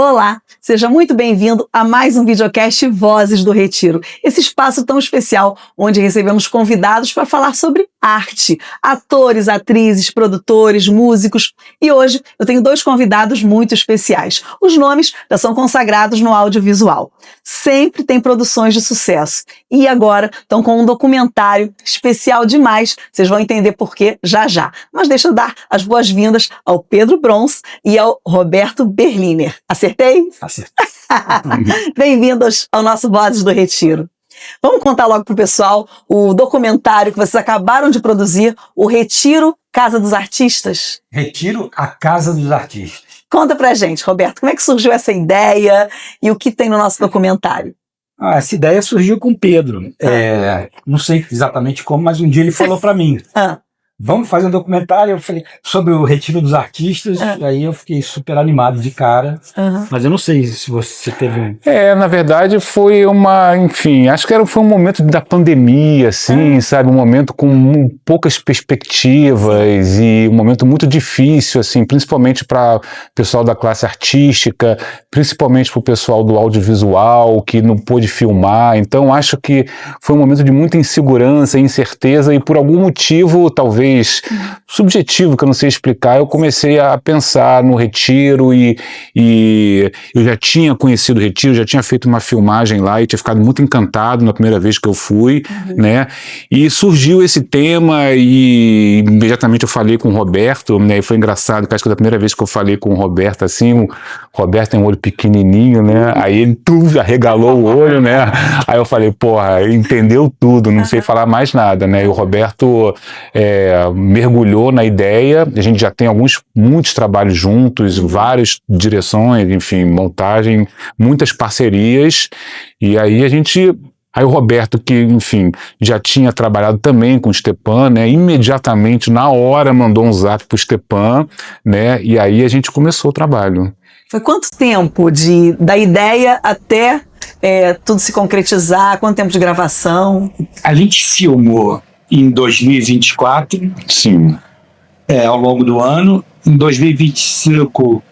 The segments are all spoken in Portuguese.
Olá, seja muito bem-vindo a mais um videocast Vozes do Retiro, esse espaço tão especial onde recebemos convidados para falar sobre arte, atores, atrizes, produtores, músicos. E hoje eu tenho dois convidados muito especiais. Os nomes já são consagrados no audiovisual. Sempre tem produções de sucesso. E agora estão com um documentário especial demais. Vocês vão entender por quê já já. Mas deixa eu dar as boas-vindas ao Pedro Brons e ao Roberto Berliner. Acertei? Acertei. Bem-vindos ao nosso Vozes do Retiro. Vamos contar logo pro pessoal o documentário que vocês acabaram de produzir, o Retiro Casa dos Artistas. Retiro a Casa dos Artistas. Conta pra gente, Roberto, como é que surgiu essa ideia e o que tem no nosso documentário? Essa ideia surgiu com o Pedro. Não sei exatamente como, mas um dia ele falou para mim. Vamos fazer um documentário, eu falei, sobre o Retiro dos Artistas, aí eu fiquei super animado de cara, mas eu não sei se você teve... Na verdade foi acho que foi um momento da pandemia, assim, sabe, um momento com poucas perspectivas e um momento muito difícil, assim, principalmente para o pessoal da classe artística, principalmente para o pessoal do audiovisual, que não pôde filmar, então acho que foi um momento de muita insegurança, incerteza e por algum motivo, talvez subjetivo, que eu não sei explicar, eu comecei a pensar no Retiro e eu já tinha conhecido o Retiro, já tinha feito uma filmagem lá e tinha ficado muito encantado na primeira vez que eu fui, né, e surgiu esse tema e imediatamente eu falei com o Roberto, né, e foi engraçado, que acho que da primeira vez que eu falei com o Roberto, assim, o Roberto tem um olho pequenininho, né, aí ele arregalou o olho, né, aí eu falei, porra, entendeu tudo, não sei falar mais nada, né, e o Roberto mergulhou na ideia, a gente já tem muitos trabalhos juntos, várias direções, enfim, montagem, muitas parcerias, e aí Aí o Roberto, que, enfim, já tinha trabalhado também com o Stepan, né, imediatamente, na hora, mandou um zap pro Stepan, né, e aí a gente começou o trabalho. Foi quanto tempo da ideia até tudo se concretizar? Quanto tempo de gravação? A gente filmou em 2024, sim, ao longo do ano. Em 2025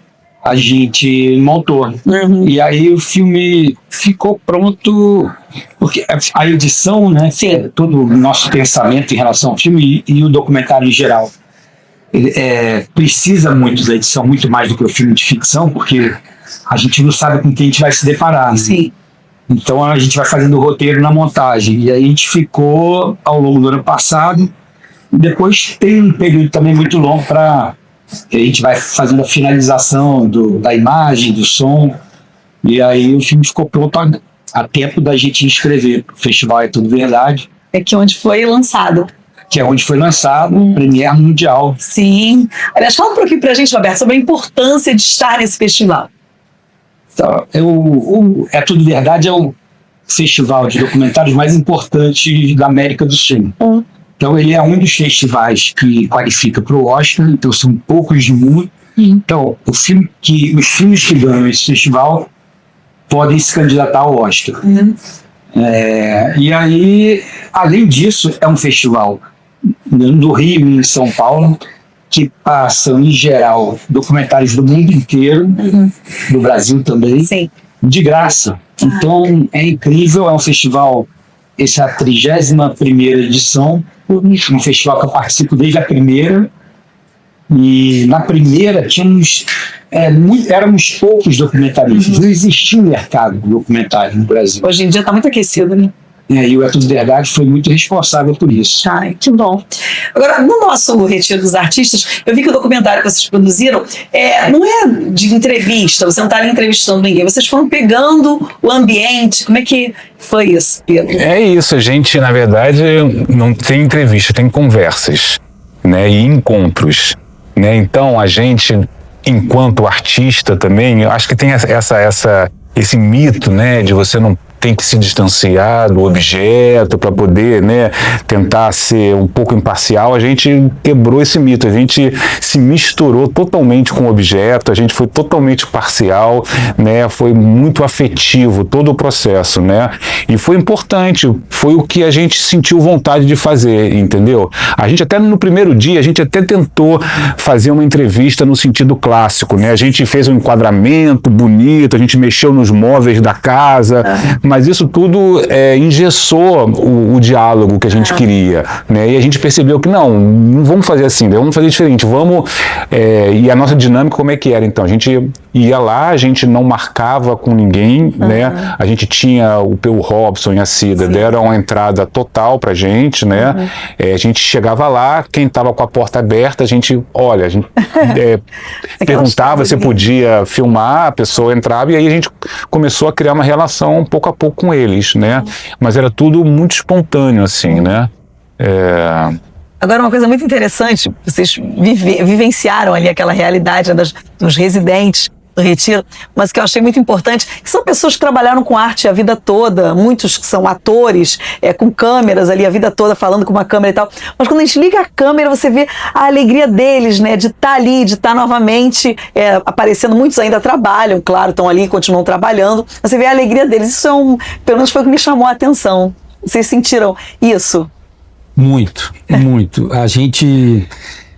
a gente montou. E aí o filme ficou pronto, porque a edição, né, todo o nosso pensamento em relação ao filme e o documentário em geral, precisa muito da edição, muito mais do que o filme de ficção, porque a gente não sabe com quem a gente vai se deparar, né? Sim. Então a gente vai fazendo o roteiro na montagem, e aí a gente ficou ao longo do ano passado, e depois tem um período também muito longo para que a gente vai fazendo a finalização da imagem, do som, e aí o filme ficou pronto a tempo da gente inscrever para o Festival É Tudo Verdade. Que onde foi lançado. Que é onde foi lançado, Premiere Mundial. Sim. Aliás, fala um pouquinho pra gente, Roberto, sobre a importância de estar nesse festival. Então, É Tudo Verdade é o festival de documentários mais importante da América do Sul. Então ele é um dos festivais que qualifica para o Oscar, então são poucos de mundo. Então os filmes que ganham esse festival podem se candidatar ao Oscar. E aí, além disso, é um festival no Rio e em São Paulo, que passam, em geral, documentários do mundo inteiro, do Brasil também, de graça. Então, é incrível, é um festival, essa é a 31ª edição, um festival que eu participo desde a primeira, e na primeira éramos poucos documentaristas, não existia um mercado de documentário no Brasil. Hoje em dia está muito aquecido, né? E o É Tudo Verdade foi muito responsável por isso. Ai, que bom. Agora, no nosso Retiro dos Artistas, eu vi que o documentário que vocês produziram não é de entrevista, você não está ali entrevistando ninguém, vocês foram pegando o ambiente. Como é que foi isso, Pedro? É isso, a gente, na verdade, não tem entrevista, tem conversas, né, e encontros, né, então a gente, enquanto artista também, eu acho que tem esse mito, né, de você não tem que se distanciar do objeto para poder, né, tentar ser um pouco imparcial, a gente quebrou esse mito, a gente se misturou totalmente com o objeto, a gente foi totalmente parcial, né, foi muito afetivo todo o processo, né, e foi importante, foi o que a gente sentiu vontade de fazer, entendeu? A gente até no primeiro dia, a gente até tentou fazer uma entrevista no sentido clássico, né, a gente fez um enquadramento bonito, a gente mexeu nos móveis da casa, mas isso tudo engessou o diálogo que a gente queria, né? E a gente percebeu que não vamos fazer assim, vamos fazer diferente, vamos... e a nossa dinâmica como é que era? Então, a gente ia lá, a gente não marcava com ninguém, né? A gente tinha o Robson e a Cida, deram uma entrada total pra gente, né? A gente chegava lá, quem estava com a porta aberta, a gente perguntava se podia filmar, a pessoa entrava e aí a gente começou a criar uma relação pouco a pouco com eles, né? Mas era tudo muito espontâneo, assim, né? Agora, uma coisa muito interessante, vocês vivenciaram ali aquela realidade dos residentes do Retiro, mas que eu achei muito importante, que são pessoas que trabalharam com arte a vida toda, muitos que são atores, com câmeras ali a vida toda, falando com uma câmera e tal, mas quando a gente liga a câmera, você vê a alegria deles, né, de estar ali, de estar novamente aparecendo. Muitos ainda trabalham, claro, estão ali, continuam trabalhando, você vê a alegria deles. Isso pelo menos foi o que me chamou a atenção. Vocês sentiram isso? Muito, muito. A gente...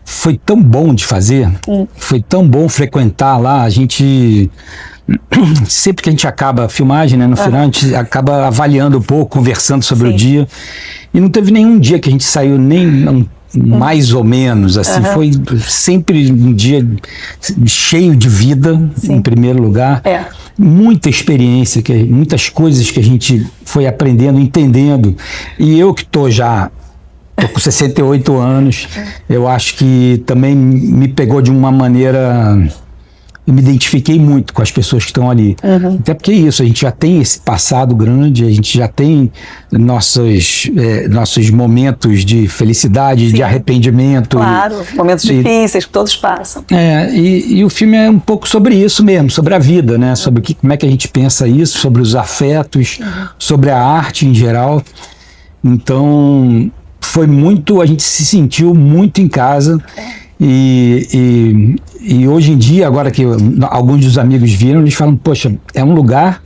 Foi tão bom de fazer, foi tão bom frequentar lá, a gente... Sempre que a gente acaba a filmagem, né, no final, a gente acaba avaliando um pouco, conversando sobre o dia. E não teve nenhum dia que a gente saiu nem mais ou menos, assim. Foi sempre um dia cheio de vida, em primeiro lugar. Muita experiência, muitas coisas que a gente foi aprendendo, entendendo. E eu que estou com 68 anos, eu acho que também me pegou de uma maneira... Eu me identifiquei muito com as pessoas que estão ali. Até porque é isso, a gente já tem esse passado grande, a gente já tem nossos momentos de felicidade, de arrependimento. Claro, momentos difíceis que todos passam. E o filme é um pouco sobre isso mesmo, sobre a vida, né? Sobre como é que a gente pensa isso, sobre os afetos, sobre a arte em geral. Então... Foi muito, a gente se sentiu muito em casa e hoje em dia, agora que alguns dos amigos viram, eles falam, poxa, é um lugar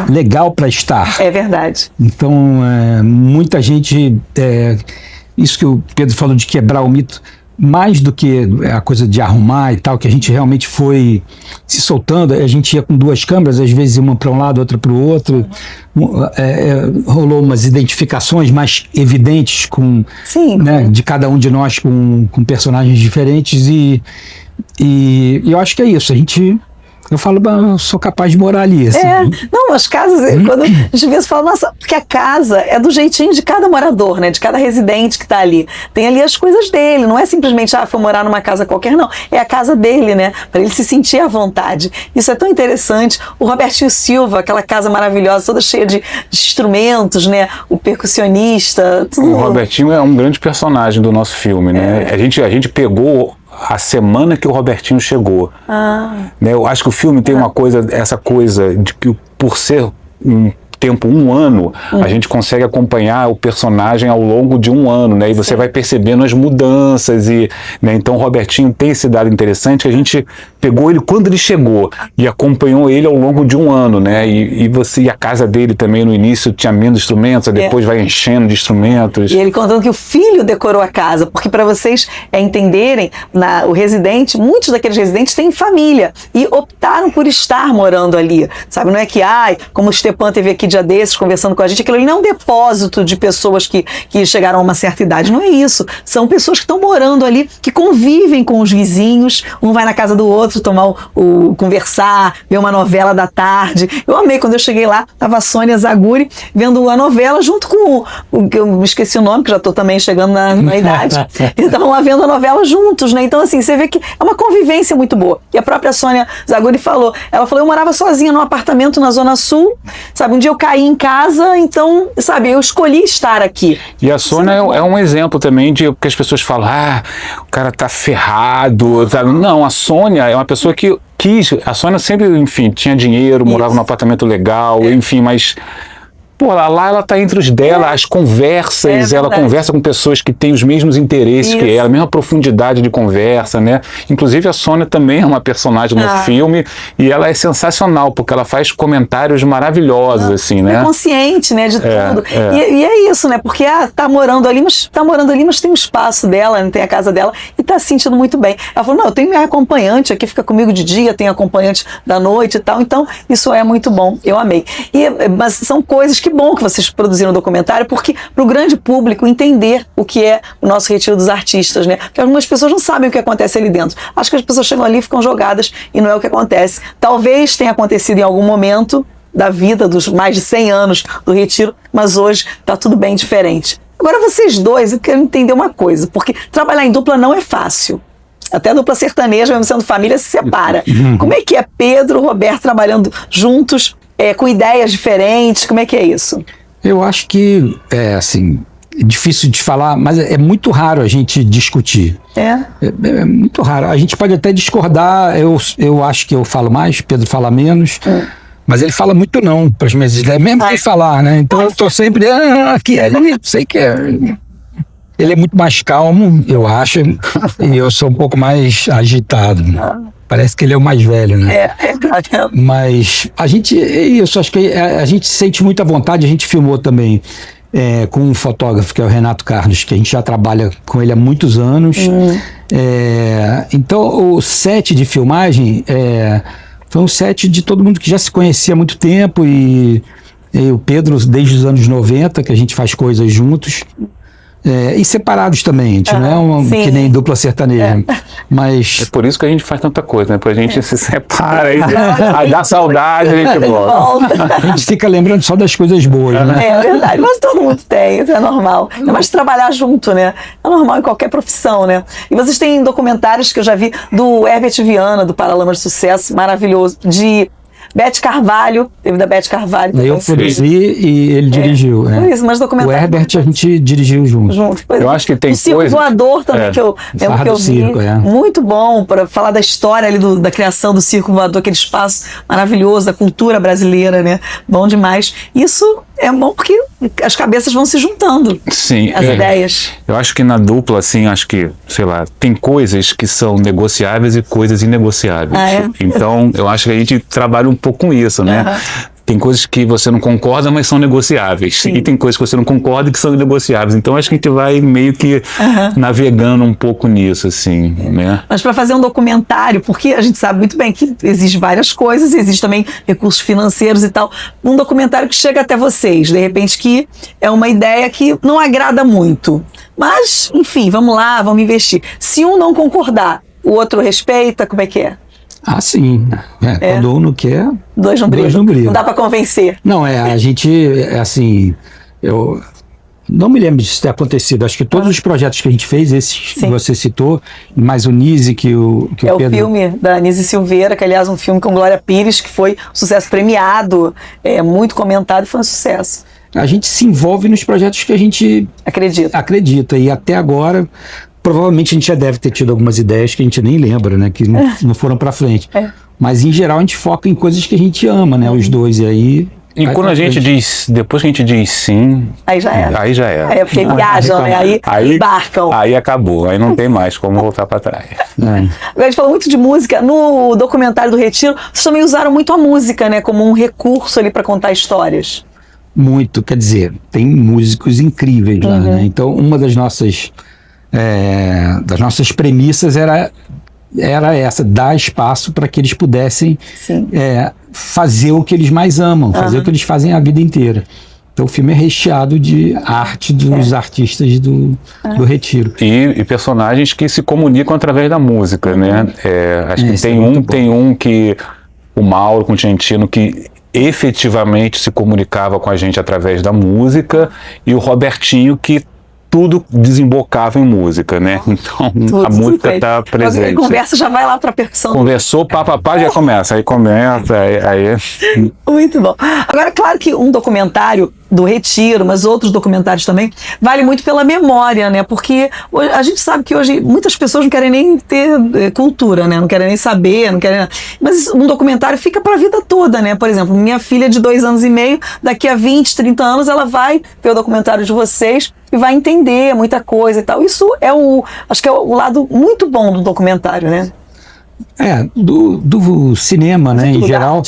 legal para estar. É verdade. Então, muita gente, isso que o Pedro falou de quebrar o mito, mais do que a coisa de arrumar e tal, que a gente realmente foi se soltando, a gente ia com duas câmeras, às vezes uma para um lado, outra para o outro, rolou umas identificações mais evidentes né, de cada um de nós com personagens diferentes e eu acho que é isso, eu falo, eu sou capaz de morar ali. Assim. Não, as casas, quando a gente vê, você fala, nossa, porque a casa é do jeitinho de cada morador, né? De cada residente que tá ali. Tem ali as coisas dele, não é simplesmente, foi morar numa casa qualquer, não. É a casa dele, né? Para ele se sentir à vontade. Isso é tão interessante. O Robertinho Silva, aquela casa maravilhosa, toda cheia de instrumentos, né? O percussionista, tudo. O Robertinho é um grande personagem do nosso filme, né? A gente pegou a semana que o Robertinho chegou. Né, eu acho que o filme tem essa coisa de que por ser um tempo, um ano, a gente consegue acompanhar o personagem ao longo de um ano, né? E você vai percebendo as mudanças né? Então o Robertinho tem esse dado interessante, a gente pegou ele quando ele chegou e acompanhou ele ao longo de um ano, né? E a casa dele também no início tinha menos instrumentos, depois vai enchendo de instrumentos. E ele contando que o filho decorou a casa, porque para vocês entenderem, o residente, muitos daqueles residentes têm família e optaram por estar morando ali, sabe? Não é que, como o Stepan teve aqui dia desses conversando com a gente, aquilo ali não é um depósito de pessoas que chegaram a uma certa idade, não é isso. São pessoas que estão morando ali, que convivem com os vizinhos, um vai na casa do outro tomar conversar, ver uma novela da tarde. Eu amei, quando eu cheguei lá, tava a Sônia Zaguri vendo a novela junto com eu me esqueci o nome, que já estou também chegando na idade. Eles estavam lá vendo a novela juntos, né? Então, assim, você vê que é uma convivência muito boa. E a própria Sônia Zaguri falou, eu morava sozinha num apartamento na Zona Sul, sabe? Um dia eu caí em casa, então, sabe, eu escolhi estar aqui. E a Sônia é um exemplo também de que as pessoas falam, o cara tá ferrado. Não, a Sônia é uma pessoa que quis. A Sônia sempre, enfim, tinha dinheiro, morava num apartamento legal, enfim, mas pô, lá ela tá entre os dela, as conversas, ela conversa com pessoas que têm os mesmos interesses que ela, a mesma profundidade de conversa, né? Inclusive a Sônia também é uma personagem no filme e ela é sensacional, porque ela faz comentários maravilhosos, assim, né? É consciente, né, de tudo. E é isso, né? Porque tá morando ali, mas tem um espaço dela, né? Tem a casa dela e tá se sentindo muito bem. Ela falou, não, eu tenho minha acompanhante aqui, fica comigo de dia, tenho acompanhante da noite e tal, então isso é muito bom, eu amei. Mas são coisas, que bom que vocês produziram um documentário, porque para o grande público entender o que é o nosso Retiro dos Artistas, né? Porque algumas pessoas não sabem o que acontece ali dentro. Acho que as pessoas chegam ali e ficam jogadas e não é o que acontece. Talvez tenha acontecido em algum momento da vida dos mais de 100 anos do Retiro, mas hoje está tudo bem diferente. Agora vocês dois, eu quero entender uma coisa, porque trabalhar em dupla não é fácil. Até a dupla sertaneja, mesmo sendo família, se separa. Como é que é Pedro e Roberto trabalhando juntos, com ideias diferentes? Como é que é isso? Eu acho que, assim, é difícil de falar, mas é muito raro a gente discutir. É muito raro. A gente pode até discordar, eu acho que eu falo mais, Pedro fala menos, mas ele fala muito não para as minhas ideias, mesmo sem falar, né? Então eu tô sempre, aqui, ali, sei que é... Ele é muito mais calmo, eu acho, e eu sou um pouco mais agitado. Parece que ele é o mais velho, né? Mas a gente, isso, acho que a gente sente muita vontade, a gente filmou também com um fotógrafo, que é o Renato Carlos, que a gente já trabalha com ele há muitos anos. Então, o set de filmagem foi um set de todo mundo que já se conhecia há muito tempo, e o Pedro, desde os anos 90, que a gente faz coisas juntos. E separados também, a gente não é que nem dupla sertaneja, mas... É por isso que a gente faz tanta coisa, né? Porque a gente se separa, aí dá saudade, a gente volta. A gente fica lembrando só das coisas boas, né? É verdade, mas todo mundo tem, isso é normal. Ainda mais trabalhar junto, né? É normal em qualquer profissão, né? E vocês têm documentários que eu já vi do Herbert Viana, do Paralamas de Sucesso, maravilhoso, de... Beth Carvalho, teve da Beth Carvalho. Eu produzi e ele dirigiu. Por isso, mas documentário. O Herbert a gente dirigiu junto. Eu acho que tem coisa... O Circo Voador também, que eu vi. Circo, muito bom, para falar da história ali da criação do Circo Voador, aquele espaço maravilhoso da cultura brasileira, né? Bom demais. Isso é bom porque as cabeças vão se juntando. Sim. As ideias. Eu acho que na dupla, assim, acho que, sei lá, tem coisas que são negociáveis e coisas inegociáveis. Então, eu acho que a gente trabalha um pouco com isso, né? Tem coisas que você não concorda, mas são negociáveis. Sim. E tem coisas que você não concorda que são inegociáveis. Então, acho que a gente vai meio que navegando um pouco nisso, assim, né? Mas para fazer um documentário, porque a gente sabe muito bem que existe várias coisas, existe também recursos financeiros e tal. Um documentário que chega até vocês, de repente, que é uma ideia que não agrada muito. Mas, enfim, vamos lá, vamos investir. Se um não concordar, o outro respeita, como é que é? Sim. Quando um não quer, dois não brigam. Não dá para convencer. Não, a gente, assim, eu não me lembro disso ter acontecido. Acho que todos os projetos que a gente fez, esses que você citou, mais o Nise, que o Pedro... o filme da Nise Silveira, que aliás um filme com Glória Pires, que foi um sucesso premiado, muito comentado e foi um sucesso. A gente se envolve nos projetos que a gente acredita. E até agora... Provavelmente a gente já deve ter tido algumas ideias que a gente nem lembra, né? Que não foram pra frente. Mas em geral a gente foca em coisas que a gente ama, né? Os dois, e aí... E quando a gente diz, depois que a gente diz sim... Aí já era. Aí já era. É porque viajam, né? Aí embarcam. Aí acabou, aí não tem mais como voltar pra trás. Agora a gente falou muito de música. No documentário do Retiro, vocês também usaram muito a música, né? Como um recurso ali pra contar histórias. Muito, quer dizer, tem músicos incríveis lá, né? Então uma das nossas premissas era essa, dar espaço para que eles pudessem fazer o que eles mais amam, fazer o que eles fazem a vida inteira. Então o filme é recheado de arte dos artistas do Retiro. E personagens que se comunicam através da música, né? Acho que tem um que, o Mauro com o Tientino, que efetivamente se comunicava com a gente através da música, e o Robertinho, que tudo desembocava em música, né? Então a música está presente. A conversa já vai lá para a percussão. Conversou, pá, já começa. Aí começa, aí... Muito bom. Agora, claro que um documentário do Retiro, mas outros documentários também, vale muito pela memória, né? Porque a gente sabe que hoje muitas pessoas não querem nem ter cultura, né? Não querem nem saber, não querem... Mas um documentário fica para a vida toda, né? Por exemplo, minha filha de 2 anos e meio, daqui a 20, 30 anos, ela vai ver o documentário de vocês e vai entender muita coisa e tal. Isso acho que é o lado muito bom do documentário, né? Do cinema, né, em geral,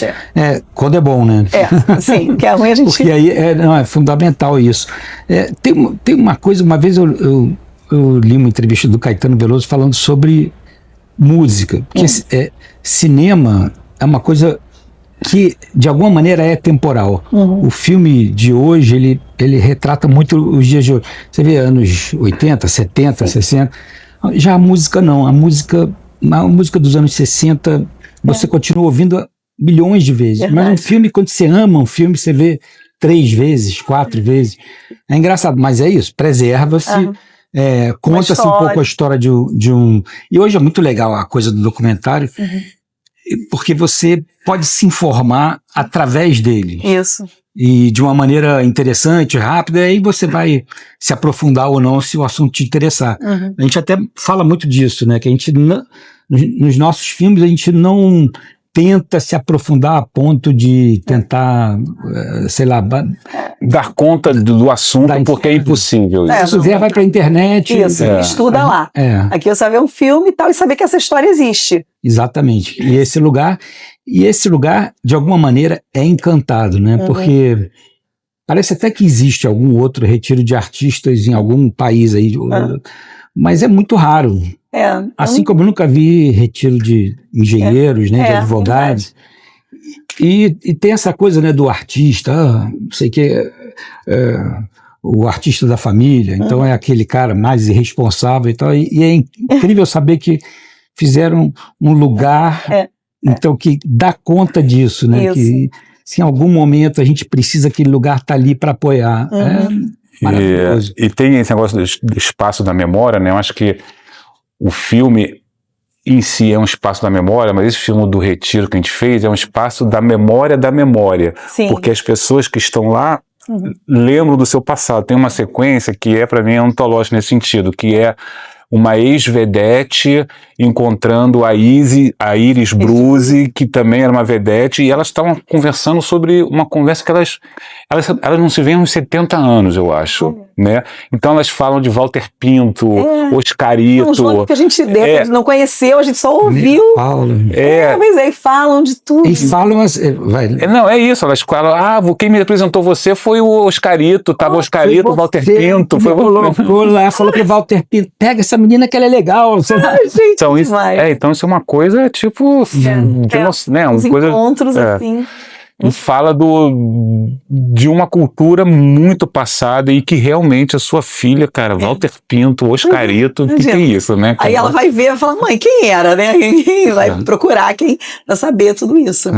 quando é bom, né? Sim, que é ruim a gente... Porque aí é fundamental isso. Tem uma coisa, uma vez eu li uma entrevista do Caetano Veloso falando sobre música, porque cinema é uma coisa que, de alguma maneira, é temporal. O filme de hoje, ele retrata muito os dias de hoje. Você vê anos 80, 70, 60, já a música não, a música dos anos 60, você continua ouvindo milhões de vezes. Verdade. Mas um filme, quando você ama um filme, você vê 3 vezes, 4 vezes. É engraçado, mas é isso, preserva-se, conta-se um pouco a história de um... E hoje é muito legal a coisa do documentário, porque você pode se informar através dele. Isso. E de uma maneira interessante, rápida, e aí você vai se aprofundar ou não se o assunto te interessar. A gente até fala muito disso, né? Que a gente, nos nossos filmes, a gente não tenta se aprofundar a ponto de tentar, sei lá... Dar conta do assunto, porque é impossível. Se quiser, vai pra internet... Isso, estuda lá. Aqui você vai ver um filme e tal, e saber que essa história existe. Exatamente. E esse lugar, de alguma maneira, é encantado, né? Porque parece até que existe algum outro retiro de artistas em algum país aí, mas é muito raro. Assim como eu nunca vi retiro de engenheiros, né, de advogados. E tem essa coisa, né, do artista, não sei o que, o artista da família, então é aquele cara mais irresponsável e tal. E é incrível saber que fizeram um lugar então que dá conta disso, né? Que se em algum momento a gente precisa, aquele lugar estar ali para apoiar. Maravilhoso. E tem esse negócio do espaço da memória, né? Eu acho que o filme em si é um espaço da memória, mas esse filme do Retiro que a gente fez é um espaço da memória da memória. Sim. Porque as pessoas que estão lá lembram do seu passado. Tem uma sequência que para mim, ontológica nesse sentido, que é uma ex-vedete encontrando a Iris Bruzi, que também era uma vedete, e elas estavam conversando sobre uma conversa que elas não se veem há uns 70 anos, eu acho, né? Então elas falam de Walter Pinto, Oscarito... Uns nomes que a gente não conheceu, a gente só ouviu. Mas aí falam de tudo. E falam... é isso, elas falam, quem me representou você foi o Oscarito, tava Oscarito, o Walter Pinto... Colocou lá, falou que o Walter Pinto, pega essa menina que ela é legal. Gente, então, então isso é uma coisa tipo... Uns encontros assim... E fala de uma cultura muito passada e que realmente a sua filha, cara, Walter Pinto, Oscarito, que é isso, né? Aí ela vai ver e vai falar, mãe, quem era, né? Quem vai procurar pra saber tudo isso.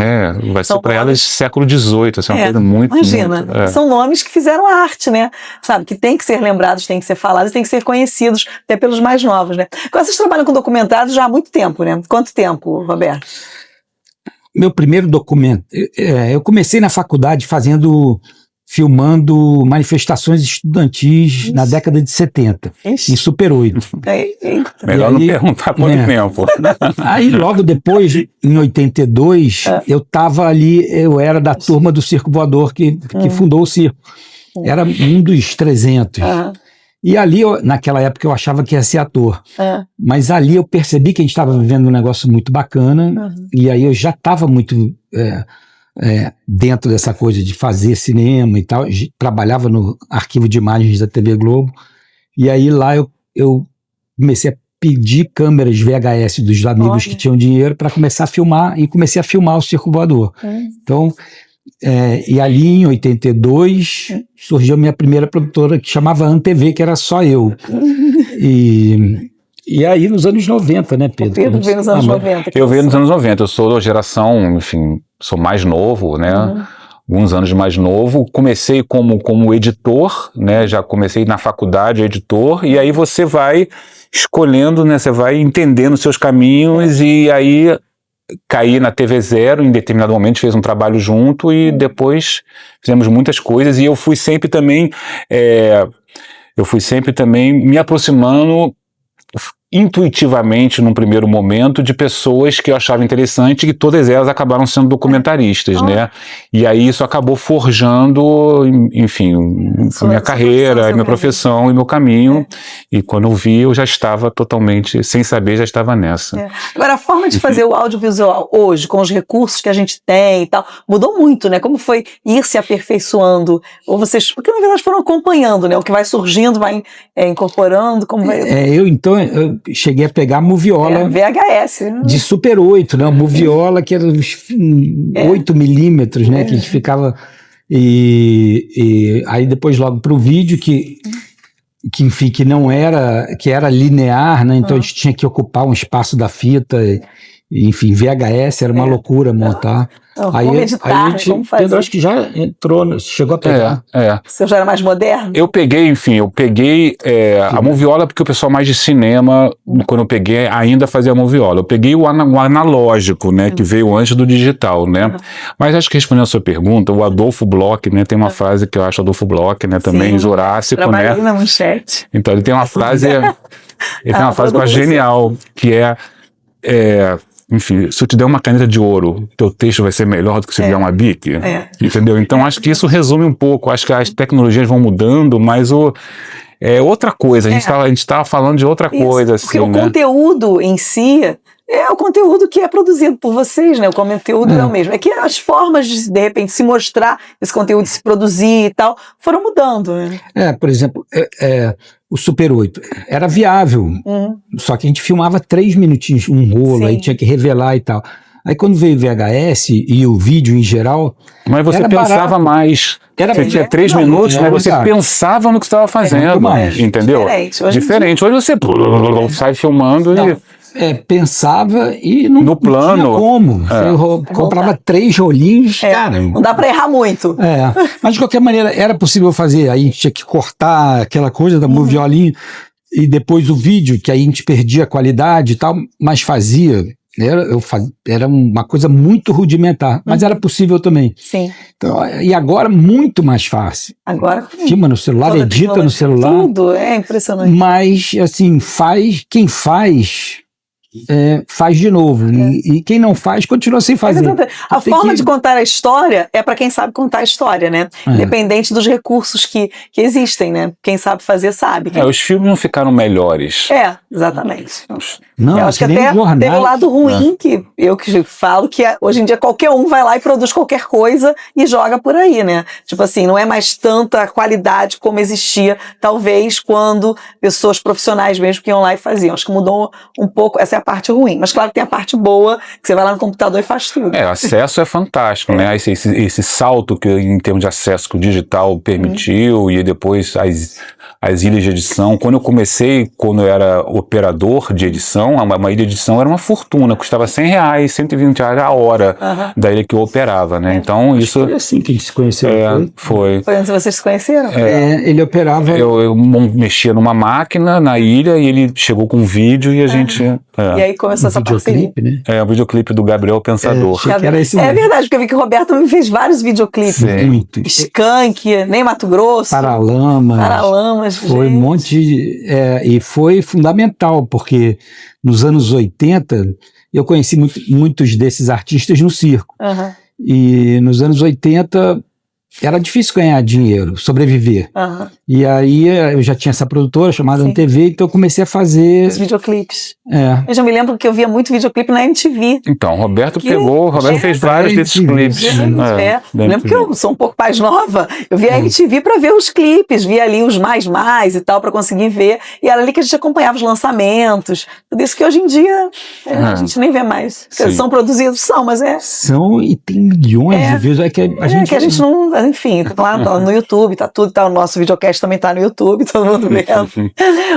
Vai ser para elas século XVIII, assim, uma coisa muito... Imagina, são nomes que fizeram a arte, né? Sabe, que tem que ser lembrados, tem que ser falados, tem que ser conhecidos, até pelos mais novos, né? Vocês trabalham com documentários já há muito tempo, né? Quanto tempo, Roberto? Meu primeiro documento, eu comecei na faculdade filmando manifestações estudantis na década de 70, em Super 8. Melhor não perguntar quanto tempo. Aí logo depois, em 82, eu estava ali, eu era da turma do Circo Voador que fundou o circo. Era um dos 300. E ali, naquela época, eu achava que ia ser ator. Mas ali eu percebi que a gente estava vivendo um negócio muito bacana, e aí eu já estava muito dentro dessa coisa de fazer cinema e tal. Trabalhava no arquivo de imagens da TV Globo, e aí lá eu comecei a pedir câmeras VHS dos amigos que tinham dinheiro para começar a filmar, e comecei a filmar o Circo Voador. Então... e ali em 82 surgiu a minha primeira produtora, que chamava ANTV, que era só eu. E aí nos anos 90, né, Pedro? Pedro veio nos anos 90. Eu veio nos anos 90, eu sou da geração, enfim, sou mais novo, né? Alguns anos mais novo. Comecei como editor, né? Já comecei na faculdade, editor, e aí você vai escolhendo, né? Você vai entendendo seus caminhos, e aí caí na TV Zero em determinado momento, fez um trabalho junto e depois fizemos muitas coisas e eu fui sempre também me aproximando intuitivamente num primeiro momento de pessoas que eu achava interessante e todas elas acabaram sendo documentaristas, né? E aí isso acabou forjando, enfim, minha carreira, minha profissão e meu caminho. E quando eu vi, eu já estava totalmente, sem saber, já estava nessa. Agora, a forma de fazer o audiovisual hoje, com os recursos que a gente tem e tal, mudou muito, né? Como foi ir se aperfeiçoando? Ou vocês, porque na verdade foram acompanhando, né? O que vai surgindo, vai incorporando, como vai... Eu cheguei a pegar a moviola VHS, né? de Super 8, né? A moviola que era uns 8 milímetros, né? Que a gente ficava... E aí depois logo para o vídeo enfim, que não era, que era linear, né? Então a gente tinha que ocupar um espaço da fita, enfim, VHS era uma loucura montar. Aí a gente, Pedro, acho que já entrou, chegou a pegar. Você já era mais moderno? Eu peguei a moviola porque o pessoal mais de cinema, quando eu peguei, ainda fazia a moviola. Eu peguei o analógico, né, que veio antes do digital, né. Mas acho que respondendo a sua pergunta, o Adolfo Bloch, né, tem uma frase que eu acho Adolfo Bloch, né, também Jurássico, né. Trabalhei na Manchete. Então ele tem uma frase, que eu acho genial, que enfim, se eu te der uma caneta de ouro, teu texto vai ser melhor do que se eu der uma Bic. Entendeu? Então acho que isso resume um pouco. Acho que as tecnologias vão mudando, mas outra coisa. A gente estava falando de outra coisa. Porque assim, o conteúdo em si é o conteúdo que é produzido por vocês, né? O conteúdo é o mesmo. É que as formas de repente, se mostrar esse conteúdo, se produzir e tal, foram mudando, né? Por exemplo, o Super 8 era viável, só que a gente filmava 3 minutinhos, um rolo, aí tinha que revelar e tal. Aí quando veio o VHS e o vídeo em geral... Mas você pensava mais. Você tinha 3 minutos, mas você pensava no que você estava fazendo, entendeu? Diferente. Hoje você sai filmando pensava e não tinha como. Você comprava 3 rolinhos, cara. Não dá pra errar muito. Mas de qualquer maneira era possível fazer. Aí a gente tinha que cortar aquela coisa da moviolinha e depois o vídeo, que aí a gente perdia a qualidade e tal, mas fazia. Era uma coisa muito rudimentar, mas era possível também. Sim. Então, e agora muito mais fácil. Agora filma no celular, edita no celular. Tudo, é impressionante. Mas assim, quem faz de novo. E quem não faz, continua sem fazer. A forma de contar a história é para quem sabe contar a história, né? Independente dos recursos que existem, né? Quem sabe fazer, sabe. Os filmes não ficaram melhores. Exatamente. Não, eu acho que até teve um lado ruim, que eu que falo, que hoje em dia qualquer um vai lá e produz qualquer coisa e joga por aí, né? Tipo assim, não é mais tanta qualidade como existia, talvez, quando pessoas profissionais mesmo que iam lá e faziam. Acho que mudou um pouco, essa é a parte ruim. Mas claro que tem a parte boa, que você vai lá no computador e faz tudo. O acesso é fantástico, né? Esse salto que, em termos de acesso que o digital permitiu, e depois as ilhas de edição. Quando eu comecei, quando eu era operador de edição, uma ilha de edição era uma fortuna, custava R$100, R$120 a hora da ilha que eu operava, né? Então isso... Foi assim que a gente se conheceu, foi. Foi onde vocês se conheceram? Ele operava... Eu mexia numa máquina na ilha e ele chegou com um vídeo e a gente... E aí começou essa parceria. Né? O videoclipe do Gabriel Pensador. Era esse verdade, porque eu vi que o Roberto me fez vários videoclipes. Muito. Skank, nem Mato Grosso. Paralamas. Foi um monte e foi fundamental, porque nos anos 80 eu conheci muitos desses artistas no circo. E nos anos 80 era difícil ganhar dinheiro, sobreviver. E aí eu já tinha essa produtora chamada MTV, então eu comecei a fazer... Os videoclipes. Eu já me lembro que eu via muito videoclipe na MTV. Então, Roberto fez vários desses clipes. Lembro que eu sou um pouco mais nova, eu via a MTV para ver os clipes, via ali os mais e tal, para conseguir ver, e era ali que a gente acompanhava os lançamentos, tudo isso que hoje em dia a gente nem vê mais. São produzidos, mas São, e tem milhões de views, que a gente não... Enfim, tá lá no YouTube, tá tudo, o nosso videocast também tá no YouTube, todo mundo vendo.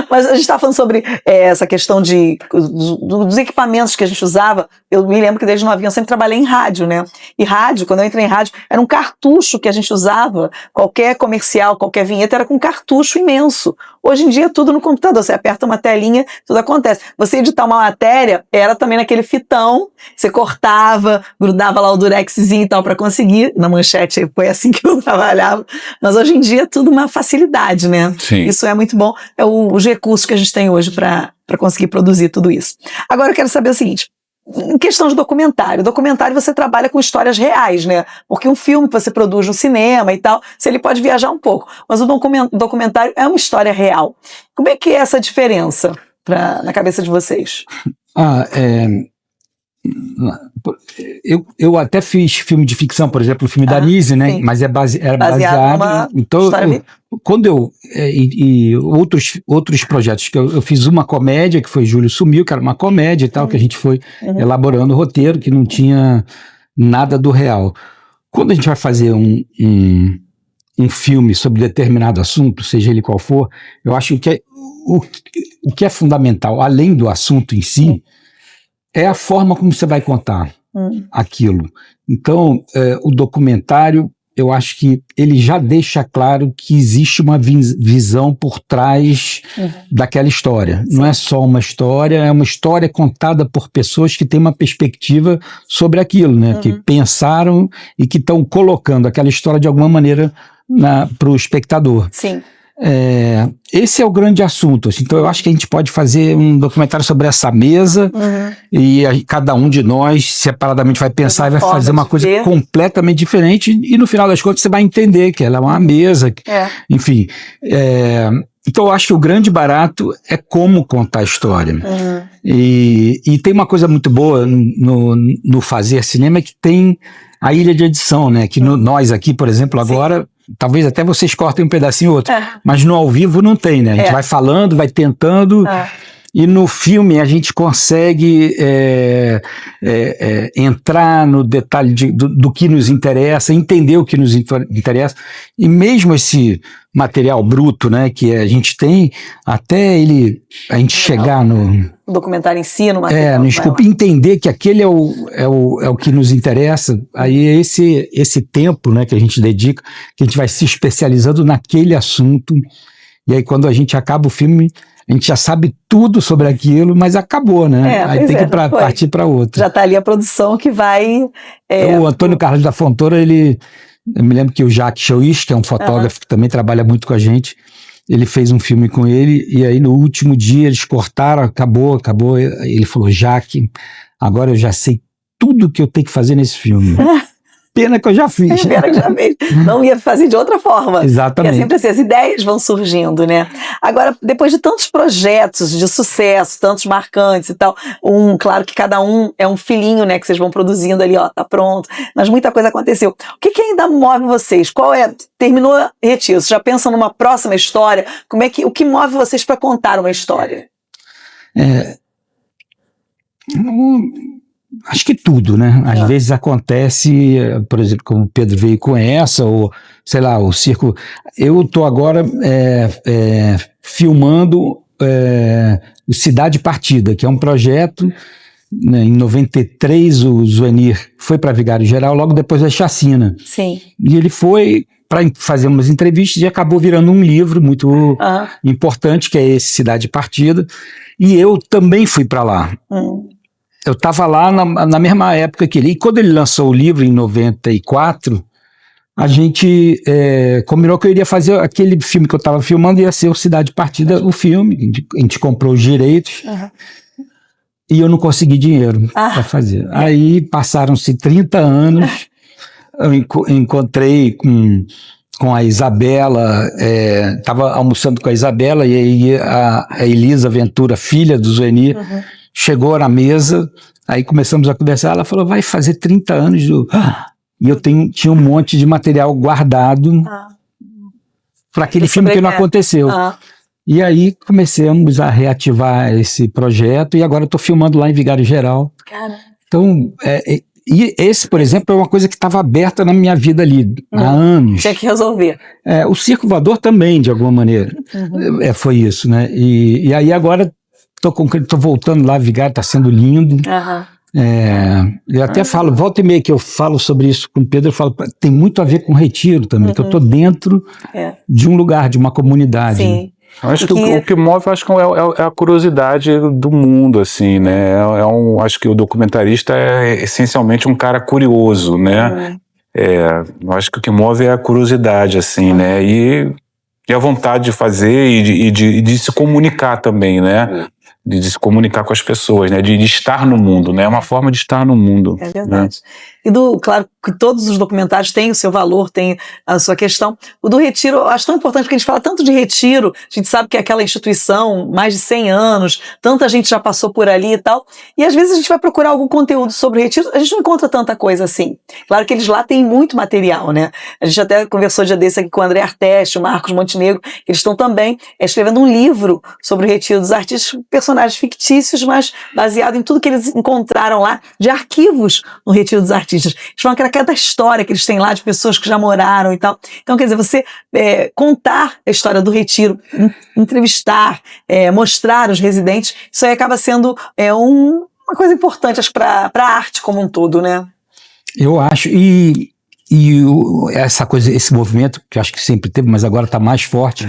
Mas a gente tá falando sobre essa questão dos equipamentos que a gente usava. Eu me lembro que desde novinha eu sempre trabalhei em rádio, né? E rádio, quando eu entrei em rádio, era um cartucho que a gente usava, qualquer comercial, qualquer vinheta era com um cartucho imenso. Hoje em dia é tudo no computador, você aperta uma telinha, tudo acontece. Você editar uma matéria, era também naquele fitão, você cortava, grudava lá o durexzinho e tal para conseguir, na manchete foi assim que eu trabalhava, mas hoje em dia é tudo uma facilidade, né? Sim. Isso é muito bom, é os recursos que a gente tem hoje para conseguir produzir tudo isso. Agora eu quero saber o seguinte, em questão de documentário você trabalha com histórias reais, né? Porque um filme que você produz no cinema e tal, ele pode viajar um pouco, mas o documentário é uma história real. Como é que é essa diferença na cabeça de vocês? Eu até fiz filme de ficção, por exemplo, o filme da Nise, né? Sim. Mas era baseado numa então, história quando outros projetos que eu fiz uma comédia, que foi Júlio Sumiu, que era uma comédia e tal, que a gente foi elaborando o roteiro, que não tinha nada do real. Quando a gente vai fazer um filme sobre determinado assunto, seja ele qual for, eu acho que o que é fundamental, além do assunto em si, é a forma como você vai contar aquilo. Então, o documentário, eu acho que ele já deixa claro que existe uma visão por trás daquela história. Sim. Não é só uma história, é uma história contada por pessoas que têm uma perspectiva sobre aquilo, né? Que pensaram e que estão colocando aquela história de alguma maneira para o espectador. Sim. Esse é o grande assunto, assim. Então eu acho que a gente pode fazer um documentário sobre essa mesa e cada um de nós separadamente vai pensar e vai fazer uma coisa completamente diferente e no final das contas você vai entender que ela é uma mesa, enfim. Então eu acho que o grande barato é como contar a história. E tem uma coisa muito boa no fazer cinema, que tem a ilha de edição, né? Que nós aqui, por exemplo, agora, talvez até vocês cortem um pedacinho ou outro, mas no ao vivo não tem, né? A gente vai falando, vai tentando, e no filme a gente consegue entrar no detalhe do que nos interessa, entender o que nos interessa, e mesmo esse material bruto, né, que a gente tem, até a gente chegar no documentário em si, no material. Entender que aquele é o que nos interessa, aí é esse tempo, né, que a gente dedica, que a gente vai se especializando naquele assunto, e aí quando a gente acaba o filme, a gente já sabe tudo sobre aquilo, mas acabou, né? Aí tem que partir para outro. Já está ali a produção que vai... O Antônio Carlos da Fontoura, eu me lembro que o Jacques Chouis, que é um fotógrafo que também trabalha muito com a gente, ele fez um filme com ele, e aí no último dia eles cortaram, acabou, ele falou: Jacques, agora eu já sei tudo que eu tenho que fazer nesse filme. Pena que eu já fiz. Pena que já fez. Não ia fazer de outra forma. Exatamente. É sempre assim, as ideias vão surgindo, né? Agora, depois de tantos projetos de sucesso, tantos marcantes e tal, claro que cada um é um filhinho, né, que vocês vão produzindo ali, tá pronto, mas muita coisa aconteceu. O que ainda move vocês? Terminou Retiro, vocês já pensam numa próxima história? O que move vocês para contar uma história? Acho que tudo, né? Às vezes acontece, por exemplo, como o Pedro veio com essa, ou sei lá, o circo. Eu estou agora filmando o Cidade Partida, que é um projeto, né? Em 93 o Zuenir foi para Vigário Geral, logo depois da chacina. Sim. E ele foi para fazer umas entrevistas e acabou virando um livro muito importante, que é esse Cidade Partida. E eu também fui para lá. Eu estava lá na mesma época que ele. E quando ele lançou o livro, em 94, a gente combinou que eu iria fazer aquele filme que eu estava filmando, ia ser o Cidade Partida, o filme. A gente comprou os direitos e eu não consegui dinheiro para fazer. Aí passaram-se 30 anos, eu encontrei com a Isabela, estava almoçando com a Isabela, e aí a Elisa Ventura, filha do Zuenir, chegou na mesa, aí começamos a conversar, ela falou: vai fazer 30 anos e eu tinha um monte de material guardado para aquele filme que não aconteceu. E aí começamos a reativar esse projeto, e agora eu estou filmando lá em Vigário Geral. Cara. Então, e esse, por exemplo, é uma coisa que estava aberta na minha vida ali há anos. Tinha que resolver. O Circo Voador também, de alguma maneira, foi isso, né? E aí agora tô voltando lá, Vigário, está sendo lindo. Eu até falo, volta e meia que eu falo sobre isso com o Pedro, eu falo, tem muito a ver com Retiro também, que eu estou dentro de um lugar, de uma comunidade. Sim. Acho que o que move, acho que é a curiosidade do mundo, assim, né? Acho que o documentarista é essencialmente um cara curioso, né? Eu acho que o que move é a curiosidade, assim, né? E a vontade de fazer e de se comunicar também, né? De se comunicar com as pessoas, né? De estar no mundo, né? É uma forma de estar no mundo. É verdade. Né? Claro que todos os documentários têm o seu valor, têm a sua questão. O do Retiro, eu acho tão importante, porque a gente fala tanto de Retiro, a gente sabe que é aquela instituição, mais de 100 anos, tanta gente já passou por ali e tal, e às vezes a gente vai procurar algum conteúdo sobre o Retiro, a gente não encontra tanta coisa assim. Claro que eles lá têm muito material, né? A gente até conversou dia desse aqui com o André Arteste, o Marcos Montenegro, eles estão também escrevendo um livro sobre o Retiro dos Artistas, personagens fictícios, mas baseado em tudo que eles encontraram lá, de arquivos no Retiro dos Artistas. Eles falam que era cada história que eles têm lá, de pessoas que já moraram e tal. Então, quer dizer, você contar a história do Retiro, entrevistar, mostrar os residentes, isso aí acaba sendo uma coisa importante, acho, para a arte como um todo, né? Eu acho, essa coisa, esse movimento, que eu acho que sempre teve, mas agora está mais forte,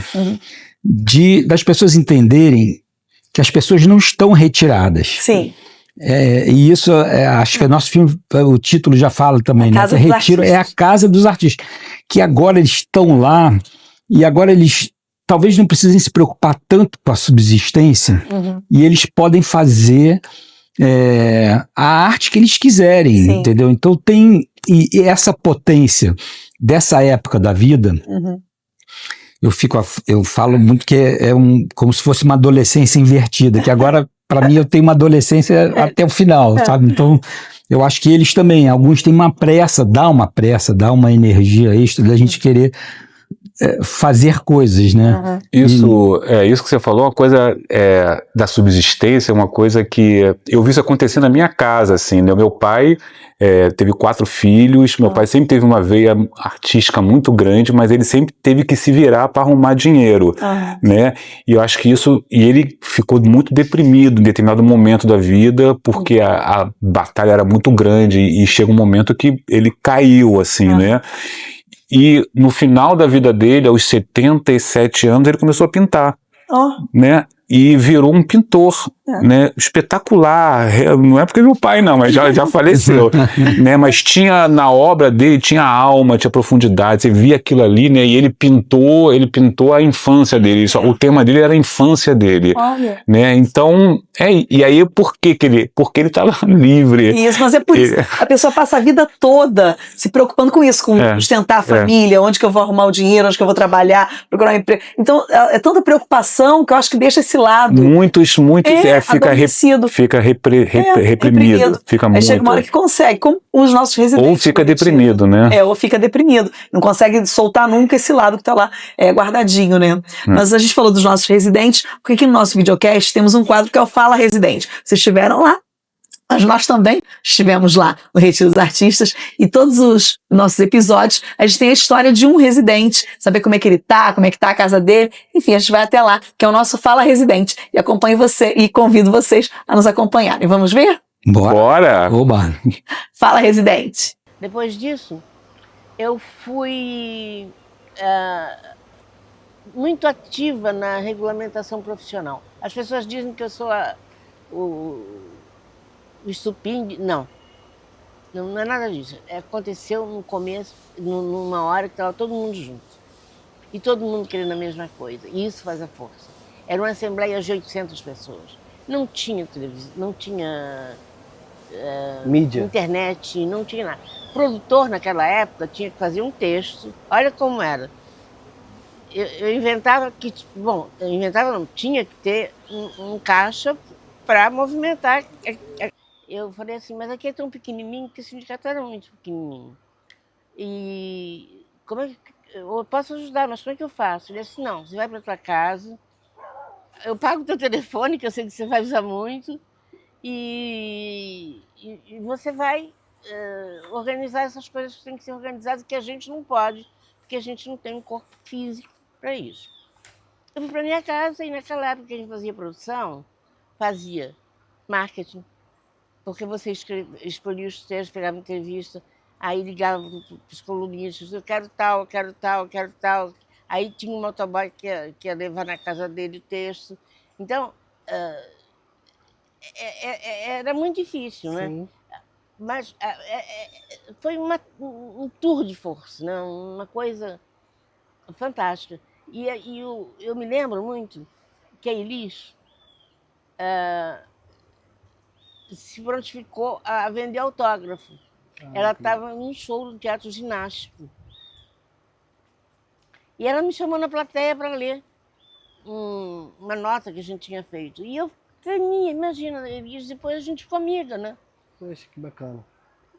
das pessoas entenderem que as pessoas não estão retiradas. Sim. E isso, acho que o nosso filme, o título já fala também, né? Retiro é a casa dos artistas, que agora eles estão lá e agora eles talvez não precisem se preocupar tanto com a subsistência e eles podem fazer a arte que eles quiserem, Sim. entendeu? Então tem e essa potência dessa época da vida. Eu falo muito que como se fosse uma adolescência invertida, que agora, para mim, eu tenho uma adolescência até o final, sabe? Então, eu acho que eles também, alguns têm uma pressa, dá uma energia extra da gente querer fazer coisas, né? Isso que você falou, uma coisa da subsistência, uma coisa que eu vi isso acontecer na minha casa, assim, né? O meu pai teve 4 filhos, meu pai sempre teve uma veia artística muito grande, mas ele sempre teve que se virar para arrumar dinheiro, né? E eu acho que e ele ficou muito deprimido em determinado momento da vida, porque a batalha era muito grande e chega um momento que ele caiu, assim, né? E no final da vida dele, aos 77 anos, ele começou a pintar, né? E virou um pintor, né? Espetacular. Não é porque é meu pai, não, mas já faleceu, né? Mas tinha na obra dele, tinha alma, tinha profundidade. Você via aquilo ali, né? E ele pintou a infância dele. O tema dele era a infância dele, né? Então, e aí porque ele estava livre. Isso, mas é por isso a pessoa passa a vida toda se preocupando com isso, com sustentar a família, onde que eu vou arrumar o dinheiro, onde que eu vou trabalhar, procurar um emprego. Então, é tanta preocupação que eu acho que deixa esse lado. Fica reprimido. Fica aí chega uma hora que consegue, como os nossos residentes. Ou fica deprimido, né? Ou fica deprimido. Não consegue soltar nunca esse lado que está lá guardadinho, né? Mas a gente falou dos nossos residentes, porque aqui no nosso videocast temos um quadro que é o Fala Residente. Vocês estiveram lá, mas nós também estivemos lá no Retiro dos Artistas e todos os nossos episódios a gente tem a história de um residente, saber como é que ele tá, como é que tá a casa dele, enfim, a gente vai até lá, que é o nosso Fala Residente, e acompanho você e convido vocês a nos acompanharem. Vamos ver? Bora! Oba. Fala Residente. Depois disso, eu fui muito ativa na regulamentação profissional. As pessoas dizem que eu sou o estupim, não é nada disso. Aconteceu no começo, numa hora que estava todo mundo junto. E todo mundo querendo a mesma coisa. E isso faz a força. Era uma assembleia de 800 pessoas. Não tinha televisão, não tinha mídia, internet, não tinha nada. O produtor, naquela época, tinha que fazer um texto. Olha como era. Eu inventava que... Bom, tinha que ter um caixa para movimentar. Eu falei assim, mas aqui é tão pequenininho que o sindicato era muito pequenininho. E como é que eu posso ajudar, mas como é que eu faço? Ele disse, não, você vai para tua casa, eu pago o teu telefone, que eu sei que você vai usar muito, e você vai organizar essas coisas que têm que ser organizadas, que a gente não pode, porque a gente não tem um corpo físico para isso. Eu fui para minha casa e naquela época que a gente fazia produção, fazia marketing, porque você escolhia os textos, pegava entrevista, aí ligava para os colunistas, eu quero tal, Aí tinha um motoboy que ia levar na casa dele o texto. Então, era muito difícil, né? Sim. Mas foi um tour de força, né? Uma coisa fantástica. Eu me lembro muito que a Elis se prontificou a vender autógrafo. Ela estava num show no Teatro Ginástico. E ela me chamou na plateia para ler uma nota que a gente tinha feito. E eu tremia, imagina, Elis, depois a gente ficou amiga, né? Poxa, que bacana.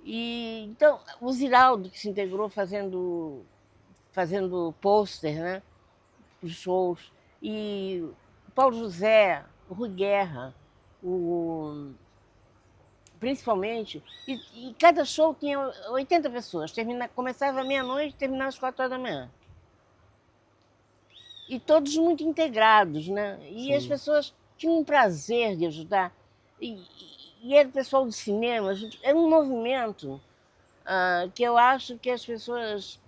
E então, o Ziraldo, que se integrou fazendo pôster, né, os shows, e o Paulo José, o Rui Guerra, principalmente, e cada show tinha 80 pessoas, começava à meia-noite e terminava às 4 horas da manhã. E todos muito integrados, né? E Sim. as pessoas tinham um prazer de ajudar. E era o pessoal do cinema, era um movimento que eu acho que as pessoas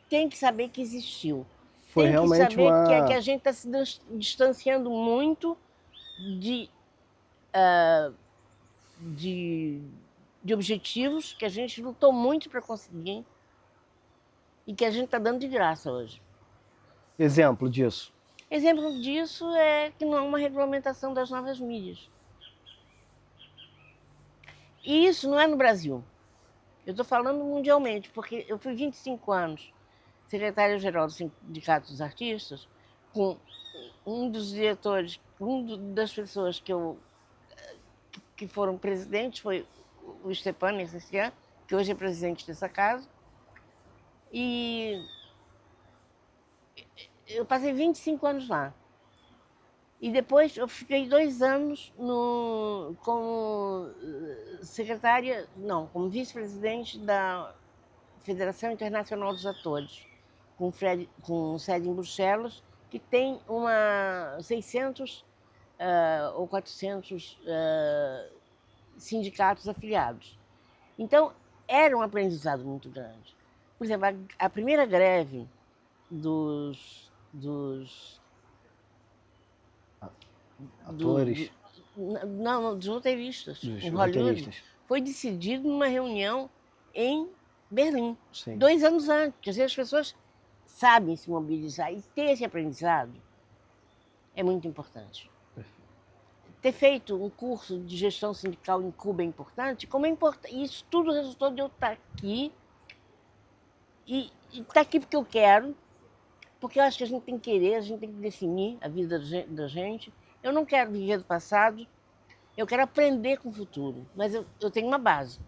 têm que saber que existiu. Foi Tem que realmente saber que a gente está se distanciando muito de objetivos que a gente lutou muito para conseguir e que a gente está dando de graça hoje. exemplo disso. Exemplo disso é que não há uma regulamentação das novas mídias. E isso não é no Brasil. Eu estou falando mundialmente, porque eu fui 25 anos secretária-geral do Sindicato dos Artistas, com um dos diretores, das pessoas que foram presidentes foi o Stepan Essessian, que hoje é presidente dessa casa. E eu passei 25 anos lá. E depois eu fiquei 2 anos como como vice-presidente da Federação Internacional dos Atores, com sede em Bruxelas, que tem 600 ou 400 sindicatos afiliados. Então, era um aprendizado muito grande. Por exemplo, a primeira greve dos Atores, dos roteiristas dos em Hollywood roteiristas. foi decidido numa reunião em Berlim, Sim. 2 anos antes. Quer dizer, as pessoas sabem se mobilizar e ter esse aprendizado é muito importante. Ter feito um curso de gestão sindical em Cuba é importante, como é importante. Isso tudo resultou de eu estar aqui e estar aqui porque eu quero, porque eu acho que a gente tem que querer, a gente tem que definir a vida da gente. Eu não quero viver do passado, eu quero aprender com o futuro, mas eu tenho uma base.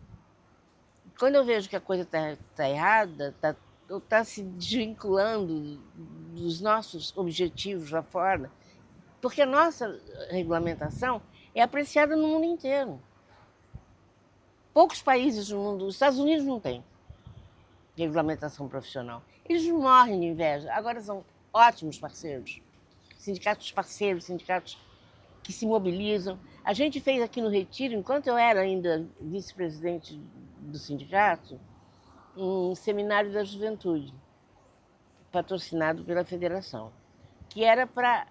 Quando eu vejo que a coisa está errada, está se desvinculando dos nossos objetivos lá fora, porque a nossa regulamentação é apreciada no mundo inteiro. Poucos países do mundo, os Estados Unidos não têm regulamentação profissional. Eles morrem de inveja, agora são ótimos parceiros. Sindicatos parceiros, sindicatos que se mobilizam. A gente fez aqui no Retiro, enquanto eu era ainda vice-presidente do sindicato, um seminário da juventude, patrocinado pela federação, que era para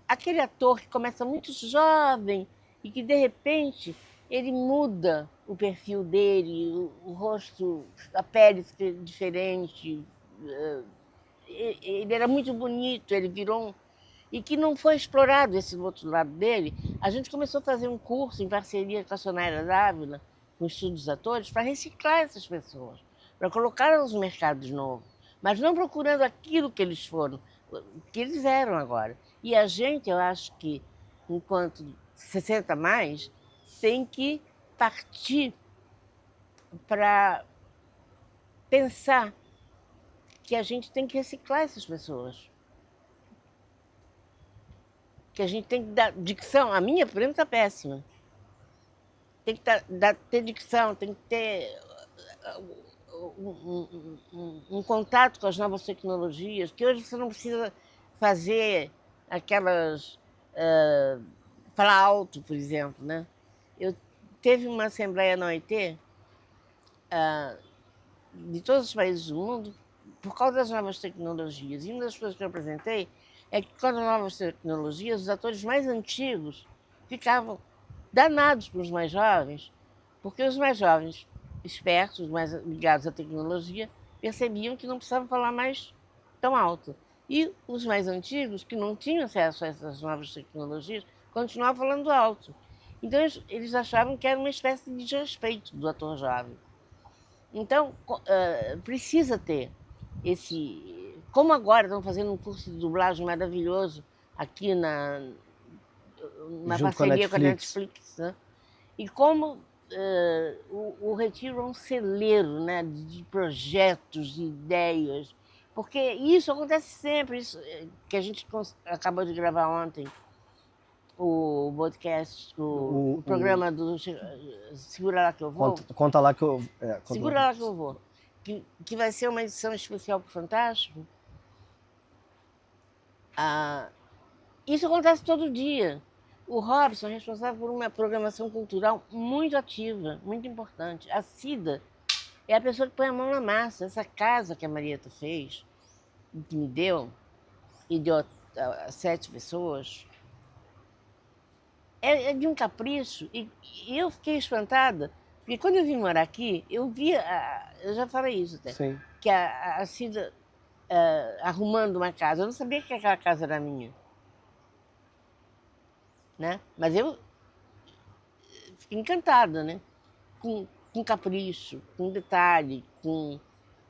aquele ator que começa muito jovem e que, de repente, ele muda o perfil dele, o rosto, a pele fica diferente. Ele era muito bonito, ele virou e que não foi explorado esse outro lado dele. A gente começou a fazer um curso em parceria com a Sonaira Dávila, com o Estudo dos Atores, para reciclar essas pessoas, para colocá-las no mercado de novo, mas não procurando aquilo que eles foram, que eles eram agora. E a gente, eu acho que, enquanto 60 mais, tem que partir para pensar que a gente tem que reciclar essas pessoas. Que a gente tem que dar dicção. A minha, por exemplo, está péssima. Tem que ter dicção, tem que ter um contato com as novas tecnologias, que hoje você não precisa fazer aquelas... falar alto, por exemplo, né? Teve uma assembleia na OIT, de todos os países do mundo, por causa das novas tecnologias. E uma das coisas que eu apresentei é que, com as novas tecnologias, os atores mais antigos ficavam danados para os mais jovens, porque os mais jovens, espertos, os mais ligados à tecnologia, percebiam que não precisavam falar mais tão alto. E os mais antigos, que não tinham acesso a essas novas tecnologias, continuavam falando alto. Então, eles achavam que era uma espécie de desrespeito do ator jovem. Então, precisa ter esse... Como agora estão fazendo um curso de dublagem maravilhoso aqui na parceria com a Netflix, né? E como o Retiro é um celeiro, né, de projetos, de ideias, porque isso acontece sempre, isso que a gente acabou de gravar ontem, o podcast, o programa do Segura Lá Que Eu Vou. Conta lá que eu... Segura Lá Que Eu Vou. Que vai ser uma edição especial para o Fantástico. Isso acontece todo dia. O Robson é responsável por uma programação cultural muito ativa, muito importante. A Cida é a pessoa que põe a mão na massa. Essa casa que a Marieta fez, que me deu, e deu a 7 pessoas, é de um capricho. E eu fiquei espantada, porque quando eu vim morar aqui, eu via, eu já falei isso até, Sim. que a Cida arrumando uma casa. Eu não sabia que aquela casa era minha. Né? Mas eu fiquei encantada, né? Com capricho, com detalhe,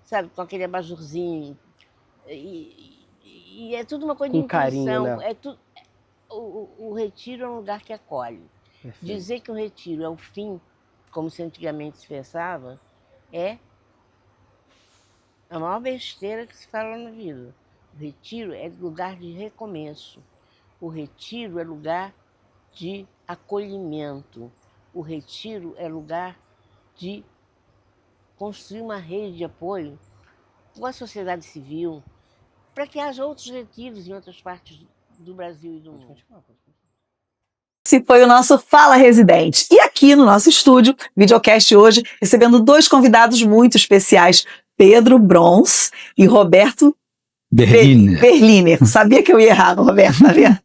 sabe, com aquele abajurzinho. E é tudo uma coisa com de intuição. Carinho, né? O Retiro é um lugar que acolhe. Perfeito. Dizer que o Retiro é o fim, como se antigamente se pensava, é a maior besteira que se fala na vida. O Retiro é lugar de recomeço. O Retiro é lugar de acolhimento. O Retiro é lugar de construir uma rede de apoio com a sociedade civil, para que haja outros retiros em outras partes do Brasil e do mundo. Esse foi o nosso Fala Residente. E aqui no nosso estúdio, videocast hoje, recebendo 2 convidados muito especiais, Pedro Brons e Roberto Berliner. Sabia que eu ia errar no Roberto, tá vendo?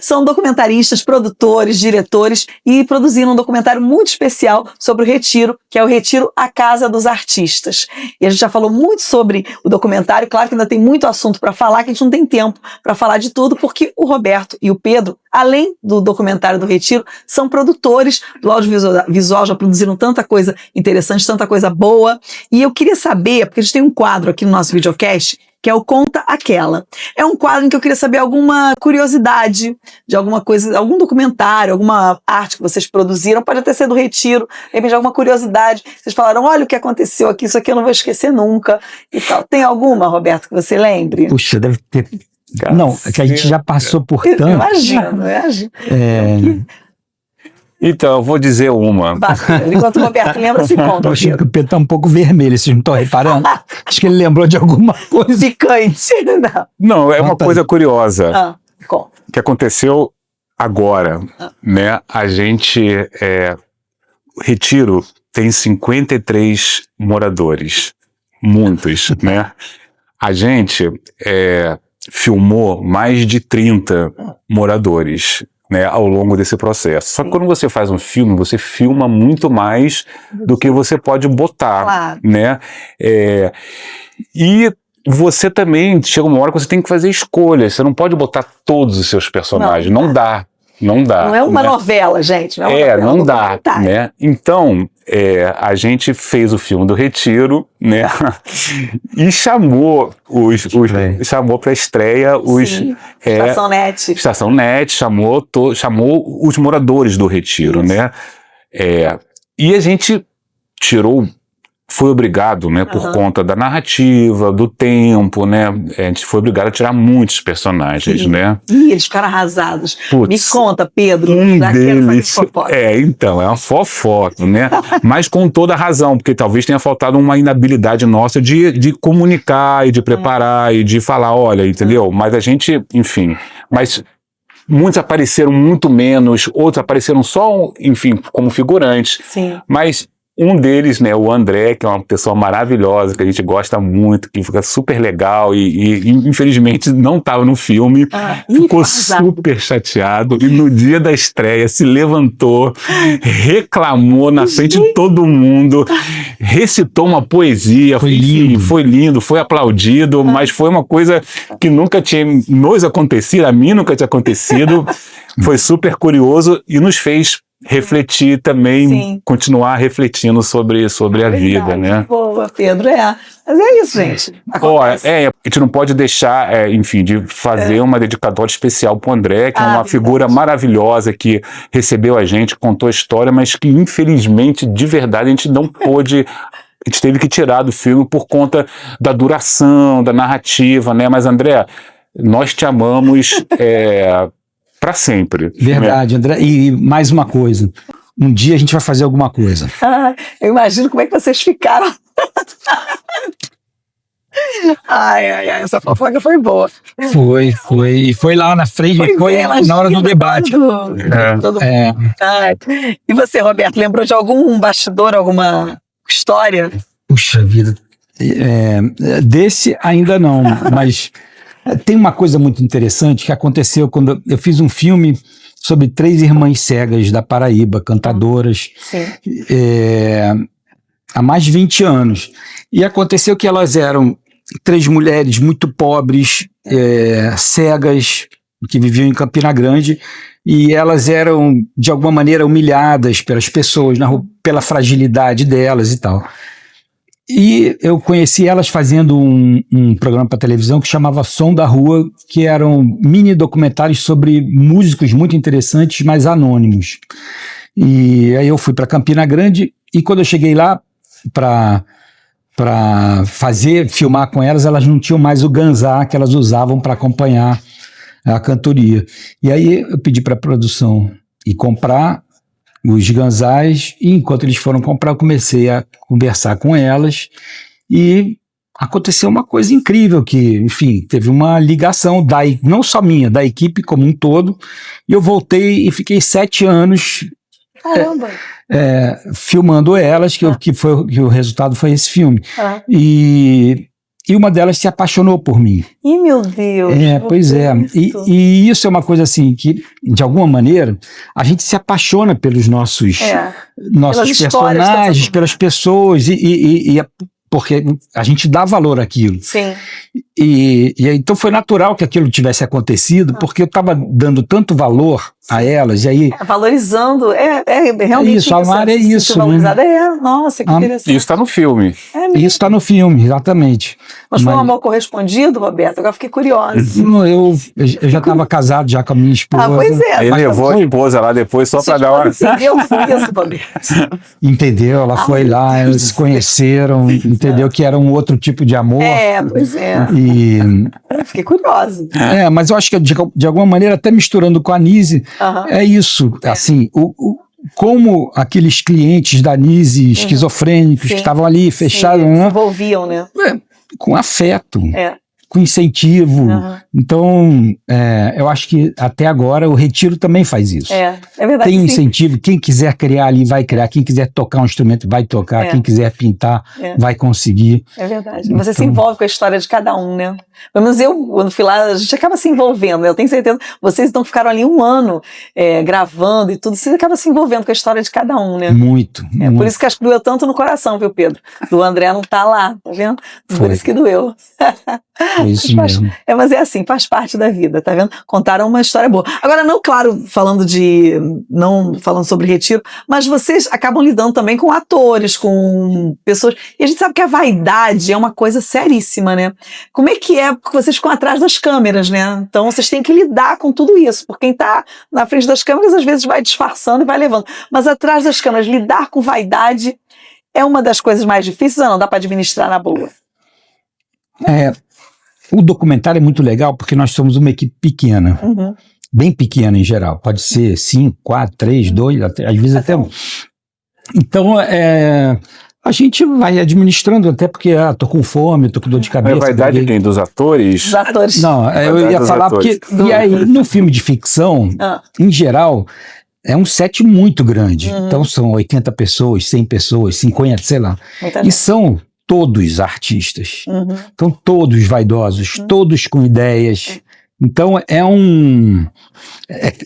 São documentaristas, produtores, diretores e produziram um documentário muito especial sobre o Retiro, que é o Retiro A Casa dos Artistas. E a gente já falou muito sobre o documentário, claro que ainda tem muito assunto para falar, que a gente não tem tempo para falar de tudo, porque o Roberto e o Pedro, além do documentário do Retiro, são produtores do audiovisual, já produziram tanta coisa interessante, tanta coisa boa. E eu queria saber, porque a gente tem um quadro aqui no nosso videocast, que é o Conta Aquela. É um quadro em que eu queria saber alguma curiosidade de alguma coisa, algum documentário, alguma arte que vocês produziram, pode até ser do Retiro, de repente alguma curiosidade. Vocês falaram, olha o que aconteceu aqui, isso aqui eu não vou esquecer nunca e tal. Tem alguma, Roberto, que você lembre? Puxa, deve ter... Não, é que a gente já passou por tanto. Imagino. Então, eu vou dizer uma. Enquanto o Roberto lembra, se conta. Tô achando que o Pedro tá um pouco vermelho, vocês não estão reparando? Acho que ele lembrou de alguma coisa. Picante. Não, é uma coisa curiosa Conta. que aconteceu agora, né? A gente, Retiro tem 53 moradores, muitos, né? A gente filmou mais de 30 moradores, né, ao longo desse processo. Só que quando você faz um filme, você filma muito mais do que você pode botar, claro, né? E você também, chega uma hora que você tem que fazer escolhas, você não pode botar todos os seus personagens, não dá. Não é uma novela, gente. Não dá, né? Então, a gente fez o filme do Retiro, né? E chamou chamou para estreia Estação Net, chamou os moradores do Retiro, né? E a gente foi obrigado, né, por conta da narrativa, do tempo, né, a gente foi obrigado a tirar muitos personagens, né. Ih, eles ficaram arrasados. Putz, me conta, Pedro. Deles, então, é uma fofoca, né, mas com toda a razão, porque talvez tenha faltado uma inabilidade nossa de comunicar e de preparar e de falar, olha, entendeu, mas a gente, enfim, mas muitos apareceram muito menos, outros apareceram só, enfim, como figurantes, sim, mas Um deles, né, o André, que é uma pessoa maravilhosa, que a gente gosta muito, que fica super legal e infelizmente não estava no filme, ficou super chateado e no dia da estreia se levantou, reclamou na frente de todo mundo, recitou uma poesia, Foi lindo. Foi lindo, foi aplaudido, mas foi uma coisa que nunca tinha nos acontecido, a mim nunca tinha acontecido, foi super curioso e nos fez refletir também, Sim. continuar refletindo sobre a vida, né? Boa, Pedro, Mas é isso, gente. Acontece. A gente não pode deixar, enfim, de fazer uma dedicatória especial pro André, que é uma verdade. figura maravilhosa, que recebeu a gente, contou a história, mas que infelizmente, de verdade, a gente não pôde... A gente teve que tirar do filme por conta da duração, da narrativa, né? Mas, André, nós te amamos para sempre. Verdade, André. E mais uma coisa. Um dia a gente vai fazer alguma coisa. Eu imagino como é que vocês ficaram. Ai, essa fofoca foi boa. Foi. E foi lá na frente, foi na hora do debate. E você, Roberto, lembrou de algum bastidor, alguma história? Puxa vida. Desse ainda não, mas tem uma coisa muito interessante que aconteceu quando eu fiz um filme sobre 3 irmãs cegas da Paraíba, cantadoras, há mais de 20 anos. E aconteceu que elas eram 3 mulheres muito pobres, cegas, que viviam em Campina Grande, e elas eram, de alguma maneira, humilhadas pelas pessoas, na rua, pela fragilidade delas e tal. E eu conheci elas fazendo um programa para televisão que chamava Som da Rua, que eram mini documentários sobre músicos muito interessantes, mas anônimos. E aí eu fui para Campina Grande, e quando eu cheguei lá para filmar com elas, elas não tinham mais o ganzá que elas usavam para acompanhar a cantoria. E aí eu pedi para a produção ir comprar os ganzás, e enquanto eles foram comprar, eu comecei a conversar com elas, e aconteceu uma coisa incrível, que, enfim, teve uma ligação, não só minha, da equipe como um todo, e eu voltei e fiquei 7 anos Caramba! filmando elas, que o resultado foi esse filme. E uma delas se apaixonou por mim. Ih, meu Deus! Pois é. E isso é uma coisa assim que, de alguma maneira, a gente se apaixona pelos nossos personagens, pelas pessoas, porque a gente dá valor àquilo. Sim. E então foi natural que aquilo tivesse acontecido, porque eu estava dando tanto valor a elas, e aí... Valorizando, realmente isso, amar é isso, né? Nossa, que interessante. Isso está no filme. Isso está no filme, exatamente. Mas foi um amor correspondido, Roberto? Agora fiquei curiosa. Eu já estava casado já com a minha esposa. Pois é. Aí levou a esposa lá depois só para dar uma... Entendeu isso, Roberto? Entendeu? Ela foi lá, eles se conheceram, entendeu que era um outro tipo de amor. Pois é. Fiquei curiosa. Mas eu acho que de alguma maneira, até misturando com a Nise, é isso, assim, como aqueles clientes da Nise esquizofrênicos que estavam ali fechados, se envolviam, né? Com afeto, com incentivo. Então, eu acho que até agora o Retiro também faz isso. É verdade. Tem incentivo, quem quiser criar ali vai criar, quem quiser tocar um instrumento vai tocar, quem quiser pintar vai conseguir. É verdade. Você se envolve com a história de cada um, né? Pelo menos eu, quando fui lá, a gente acaba se envolvendo, né? Eu tenho certeza, vocês então ficaram ali 1 ano gravando e tudo, você acaba se envolvendo com a história de cada um, né? Muito. Por isso que acho que doeu tanto no coração, viu, Pedro? Do André não tá lá, tá vendo? Por isso que doeu. Foi isso mesmo. Mas é assim, faz parte da vida, tá vendo? Contaram uma história boa. Agora, não falando sobre Retiro, mas vocês acabam lidando também com atores, com pessoas, e a gente sabe que a vaidade é uma coisa seríssima, né? Como é que porque vocês ficam atrás das câmeras, né? Então vocês têm que lidar com tudo isso, porque quem tá na frente das câmeras às vezes vai disfarçando e vai levando, mas atrás das câmeras, lidar com vaidade é uma das coisas mais difíceis ou não? Dá para administrar na boa? O documentário é muito legal porque nós somos uma equipe pequena, bem pequena em geral, pode ser 5, 4, 3, 2, às vezes até 1. Então, a gente vai administrando, até porque tô com fome, tô com dor de cabeça. É vaidade de quem? Dos atores? Dos atores. Não, eu ia falar porque... E aí, no filme de ficção, em geral, é um set muito grande. Então são 80 pessoas, 100 pessoas, 50, sei lá. Muita E gente. são todos artistas. Uhum. Então todos vaidosos, todos com ideias. Então é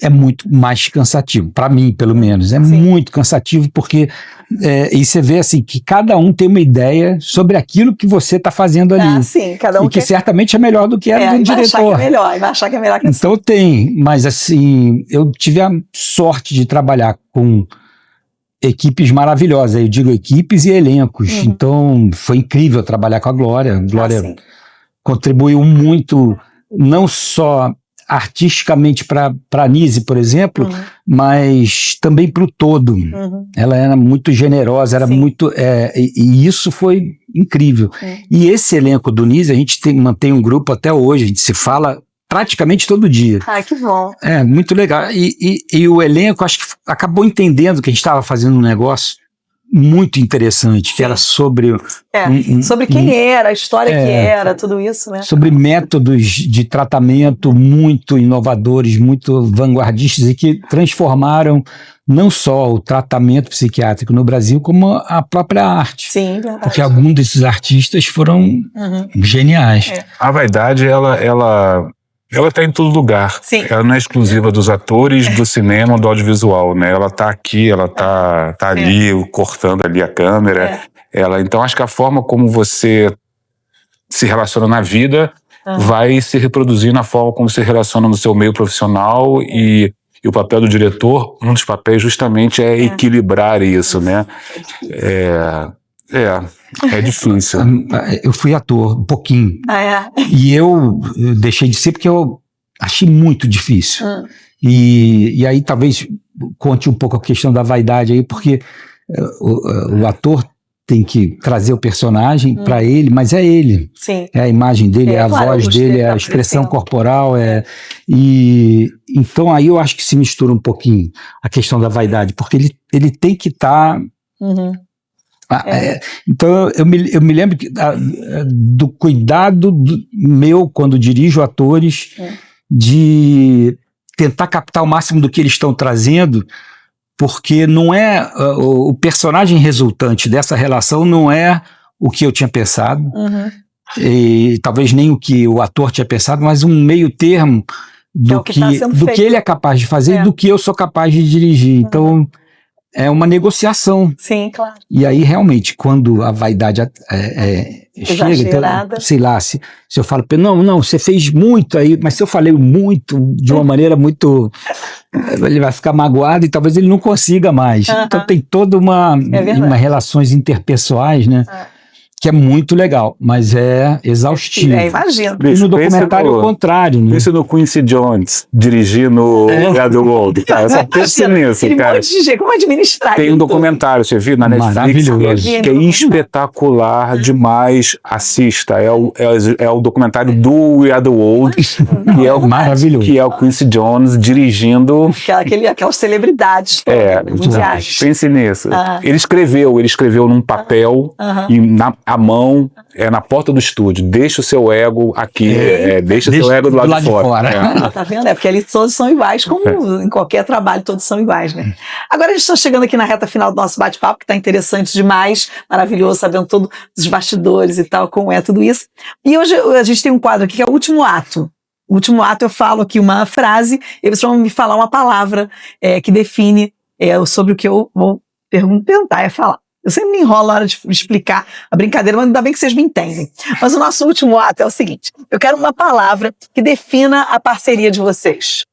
muito mais cansativo, para mim pelo menos, é Sim. muito cansativo porque e você vê assim que cada um tem uma ideia sobre aquilo que você está fazendo ali. Ah, sim, cada um E que quer- certamente é melhor do que a do e vai achar que é diretor. melhor, e vai achar que é melhor que Então tem, mas assim, eu tive a sorte de trabalhar com equipes maravilhosas, eu digo equipes e elencos, então foi incrível trabalhar com a Glória. A Glória sim. contribuiu muito, não só artisticamente para a Nise, por exemplo, mas também para o todo. Uhum. Ela era muito generosa, era Sim. muito. E isso foi incrível. E esse elenco do Nise, a gente mantém um grupo até hoje, a gente se fala praticamente todo dia. Ai, que bom. É, muito legal. E o elenco, acho que acabou entendendo que a gente estava fazendo um negócio muito interessante, que era sobre Sobre quem era, a história que era, tudo isso, né? sobre métodos de tratamento muito inovadores, muito vanguardistas e que transformaram não só o tratamento psiquiátrico no Brasil, como a própria arte. Sim, verdade. Porque alguns desses artistas foram geniais. A vaidade, ela está em todo lugar. Sim. Ela não é exclusiva dos atores, do cinema, do audiovisual, né? Ela está aqui, ela tá ali, cortando ali a câmera. Então, acho que a forma como você se relaciona na vida vai se reproduzir na forma como se relaciona no seu meio profissional e o papel do diretor, um dos papéis justamente é equilibrar isso, né? É difícil. Eu fui ator um pouquinho. Ah, é? E eu deixei de ser porque eu achei muito difícil. E aí talvez conte um pouco a questão da vaidade aí, porque o ator tem que trazer o personagem para ele, mas é ele. Sim. É a imagem dele, é a claro, voz o dele, dele é tá a expressão crescendo. corporal. E então aí eu acho que se mistura um pouquinho a questão da vaidade, porque ele tem que estar... Então eu me lembro do cuidado meu quando dirijo atores de tentar captar o máximo do que eles estão trazendo, porque não é o personagem resultante dessa relação não é o que eu tinha pensado e talvez nem o que o ator tinha pensado, mas um meio termo do que tá sendo do feito. que ele é capaz de fazer e do que eu sou capaz de dirigir. Então é uma negociação. Sim, claro. E aí, realmente, quando a vaidade chega, Exagerada. então, sei lá, se eu falo, não, você fez muito aí, mas se eu falei muito, de uma maneira muito... Ele vai ficar magoado e talvez ele não consiga mais. Então tem toda uma relações interpessoais, né? Que é muito legal, mas é exaustivo. Imagino. E no documentário é o contrário, né? Pensa no Quincy Jones dirigindo Underworld, cara. Só pensa nisso, Aquele cara. monte de gente, como administrar Tem um isso? documentário, você viu na Netflix, Maravilhoso. que é espetacular demais. Assista. É o documentário do We Are The World, que é o Maravilhoso. que é o Quincy Jones dirigindo. Aquelas celebridades mundiais. Pense nisso. Ele escreveu num papel e a mão na porta do estúdio. Deixa o seu ego aqui, deixa o seu ego do lado de fora. Tá vendo? Porque ali todos são iguais, como em qualquer trabalho, todos são iguais, né? Agora a gente está chegando aqui na reta final do nosso bate-papo, que está interessante demais, maravilhoso, sabendo todos os bastidores e tal, como é tudo isso. E hoje a gente tem um quadro aqui que é o último ato. O último ato eu falo aqui uma frase, e vocês vão me falar uma palavra que define sobre o que eu vou tentar falar. Eu sempre me enrolo na hora de explicar a brincadeira, mas ainda bem que vocês me entendem. Mas o nosso último ato é o seguinte: eu quero uma palavra que defina a parceria de vocês.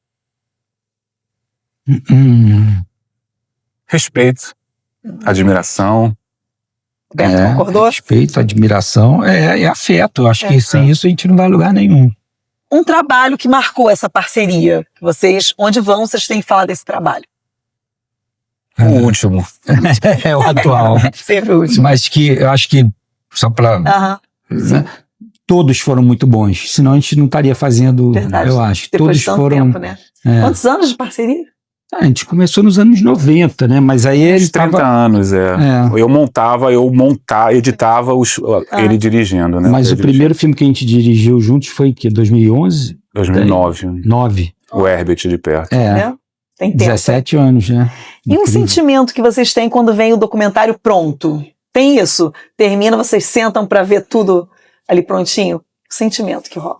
Respeito, admiração. Roberto, concordou? Respeito, admiração e afeto. Eu acho que sem isso a gente não vai a lugar nenhum. Um trabalho que marcou essa parceria. Vocês, onde vão, vocês têm que falar desse trabalho. O último. É o atual. Sempre o último. Mas que eu acho que, só para... todos foram muito bons. Senão a gente não estaria fazendo, Verdade. eu acho. Depois Todos de tanto foram... tempo, né? Quantos anos de parceria? A gente começou nos anos 90, né? Mas aí ele Uns 30 anos, Eu editava ele dirigindo, né? Mas o primeiro filme que a gente dirigiu juntos foi que 2011? 2009. 9. O Herbert de perto. Né? Tem tempo. 17 anos, né? E um Incrível. sentimento que vocês têm quando vem o documentário pronto? Tem isso? Termina, vocês sentam para ver tudo ali prontinho? O sentimento que rola.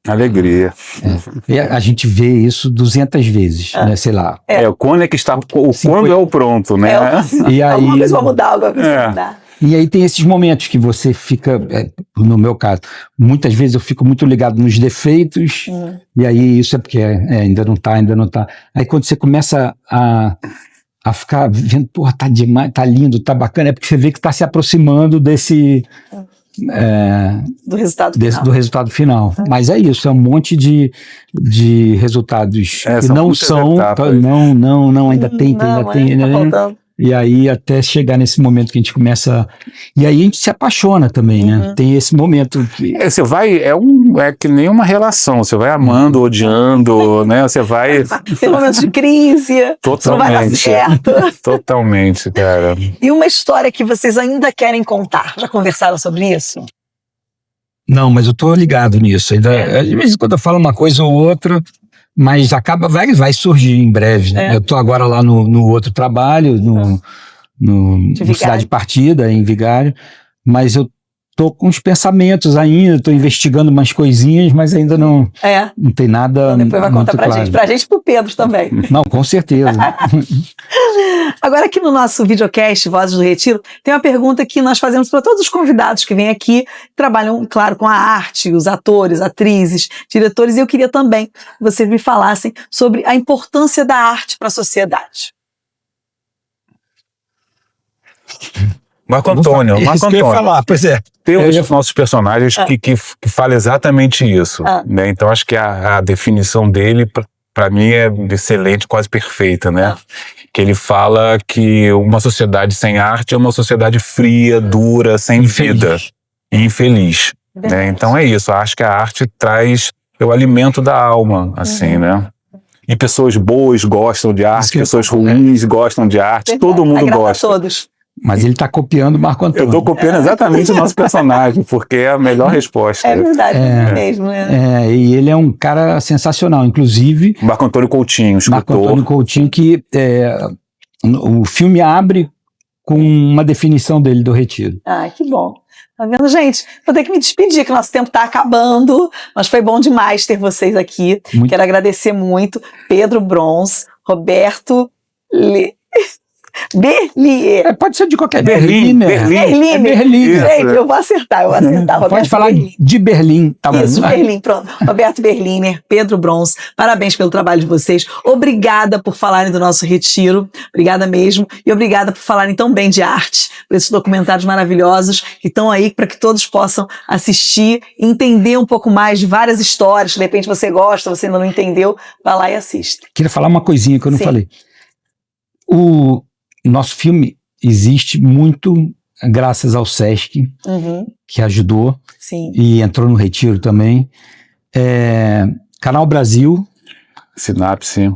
Alegria. E a gente vê isso 200 vezes, né? Sei lá. Quando é que está. Quando é o pronto, né? E aí, Alguma coisa vai mudar, alguma coisa vai mudar. E aí tem esses momentos que você fica, no meu caso, muitas vezes eu fico muito ligado nos defeitos, e aí isso é porque ainda não tá. Aí quando você começa a ficar vendo, porra, tá demais, tá lindo, tá bacana, é porque você vê que tá se aproximando desse... Do resultado final. do resultado final. Mas é isso, é um monte de resultados que são não muitas são, etapas. não, ainda tem, Tá né? faltando. E aí até chegar nesse momento que a gente começa... E aí a gente se apaixona também, né? Tem esse momento que... Você vai, é que nem uma relação, você vai amando, odiando, né? Você vai... Tem momentos de crise, isso não vai dar Totalmente. certo. Totalmente, cara. E uma história que vocês ainda querem contar? Já conversaram sobre isso? Não, mas eu tô ligado nisso. Ainda, às vezes quando eu falo uma coisa ou outra, mas vai surgir em breve, né? Eu tô agora lá no outro trabalho, no Cidade Partida, em Vigário, mas eu tô com uns pensamentos ainda, tô investigando umas coisinhas, mas ainda não tem nada. Então depois vai contar pra gente e pro Pedro também. Não, com certeza. Agora aqui no nosso videocast Vozes do Retiro, tem uma pergunta que nós fazemos para todos os convidados que vêm aqui, trabalham, claro, com a arte, os atores, atrizes, diretores, e eu queria também que vocês me falassem sobre a importância da arte para a sociedade. Marco Antônio. Isso que eu ia falar, pois é. Tem um dos nossos personagens que fala exatamente isso. Né? Então acho que a definição dele, para mim, é excelente, quase perfeita, né? Que ele fala que uma sociedade sem arte é uma sociedade fria, dura, sem vida e infeliz. Né? Então é isso, acho que a arte traz o alimento da alma, assim, né? E pessoas boas gostam de arte, pessoas ruins gostam de arte, todo mundo gosta. A todos. Mas ele tá copiando o Marco Antônio. Eu tô copiando exatamente o nosso personagem, porque é a melhor resposta. É verdade, mesmo, né? E ele é um cara sensacional, inclusive... Marco Antônio Coutinho, escultor. Marco Antônio Coutinho, que o filme abre com uma definição dele do Retiro. Ah, que bom. Tá vendo, gente? Vou ter que me despedir, que o nosso tempo tá acabando, mas foi bom demais ter vocês aqui. Quero agradecer muito Pedro Brons, Roberto Berlier. Pode ser de qualquer Berlim. Berlim. Gente, eu vou acertar. Pode falar de Berlim. Tá bom. Isso, Berlim, pronto. Roberto Berliner, Pedro Brons, parabéns pelo trabalho de vocês. Obrigada por falarem do nosso retiro. Obrigada mesmo. E obrigada por falarem tão bem de arte, por esses documentários maravilhosos que estão aí para que todos possam assistir e entender um pouco mais de várias histórias. De repente você gosta, você ainda não entendeu, vai lá e assista. Queria falar uma coisinha que eu não falei. O nosso filme existe muito graças ao Sesc, que ajudou. Sim. E entrou no Retiro também. Canal Brasil, Sinapse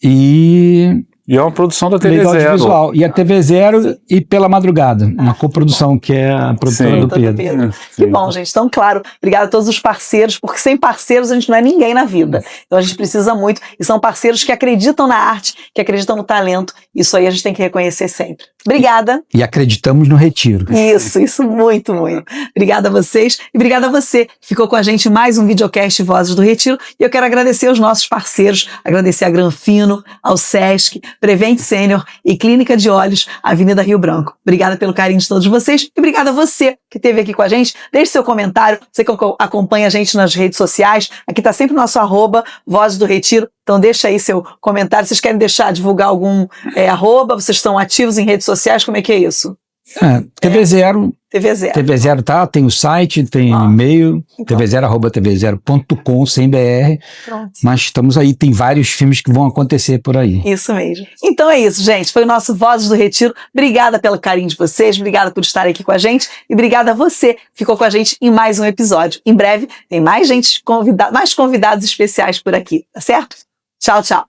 E é uma produção da TV Legal Zero. Visual. E a TV Zero e Pela Madrugada, uma coprodução que é a produtora do Pedro. Que bom, gente. Então, claro, obrigada a todos os parceiros, porque sem parceiros a gente não é ninguém na vida. Então a gente precisa muito, e são parceiros que acreditam na arte, que acreditam no talento. Isso aí a gente tem que reconhecer sempre. Obrigada. E acreditamos no Retiro. Isso, muito, muito. Obrigada a vocês e obrigada a você que ficou com a gente em mais um videocast Vozes do Retiro. E eu quero agradecer aos nossos parceiros, agradecer a Granfino, ao Sesc, Prevent Sênior e Clínica de Olhos, Avenida Rio Branco. Obrigada pelo carinho de todos vocês e obrigada a você que esteve aqui com a gente. Deixe seu comentário, você que acompanha a gente nas redes sociais. Aqui está sempre o nosso @ Vozes do Retiro. Então deixa aí seu comentário. Vocês querem divulgar algum @? Vocês estão ativos em redes sociais? Como é que é isso? TV Zero. TV Zero, tem o site, tem e-mail, então. tvzero@tvzero.com, sem BR. Pronto. Mas estamos aí, tem vários filmes que vão acontecer por aí. Isso mesmo. Então é isso, gente. Foi o nosso Vozes do Retiro. Obrigada pelo carinho de vocês, obrigada por estarem aqui com a gente e obrigada a você que ficou com a gente em mais um episódio. Em breve tem mais gente, mais convidados especiais por aqui, tá certo? Tchau, tchau.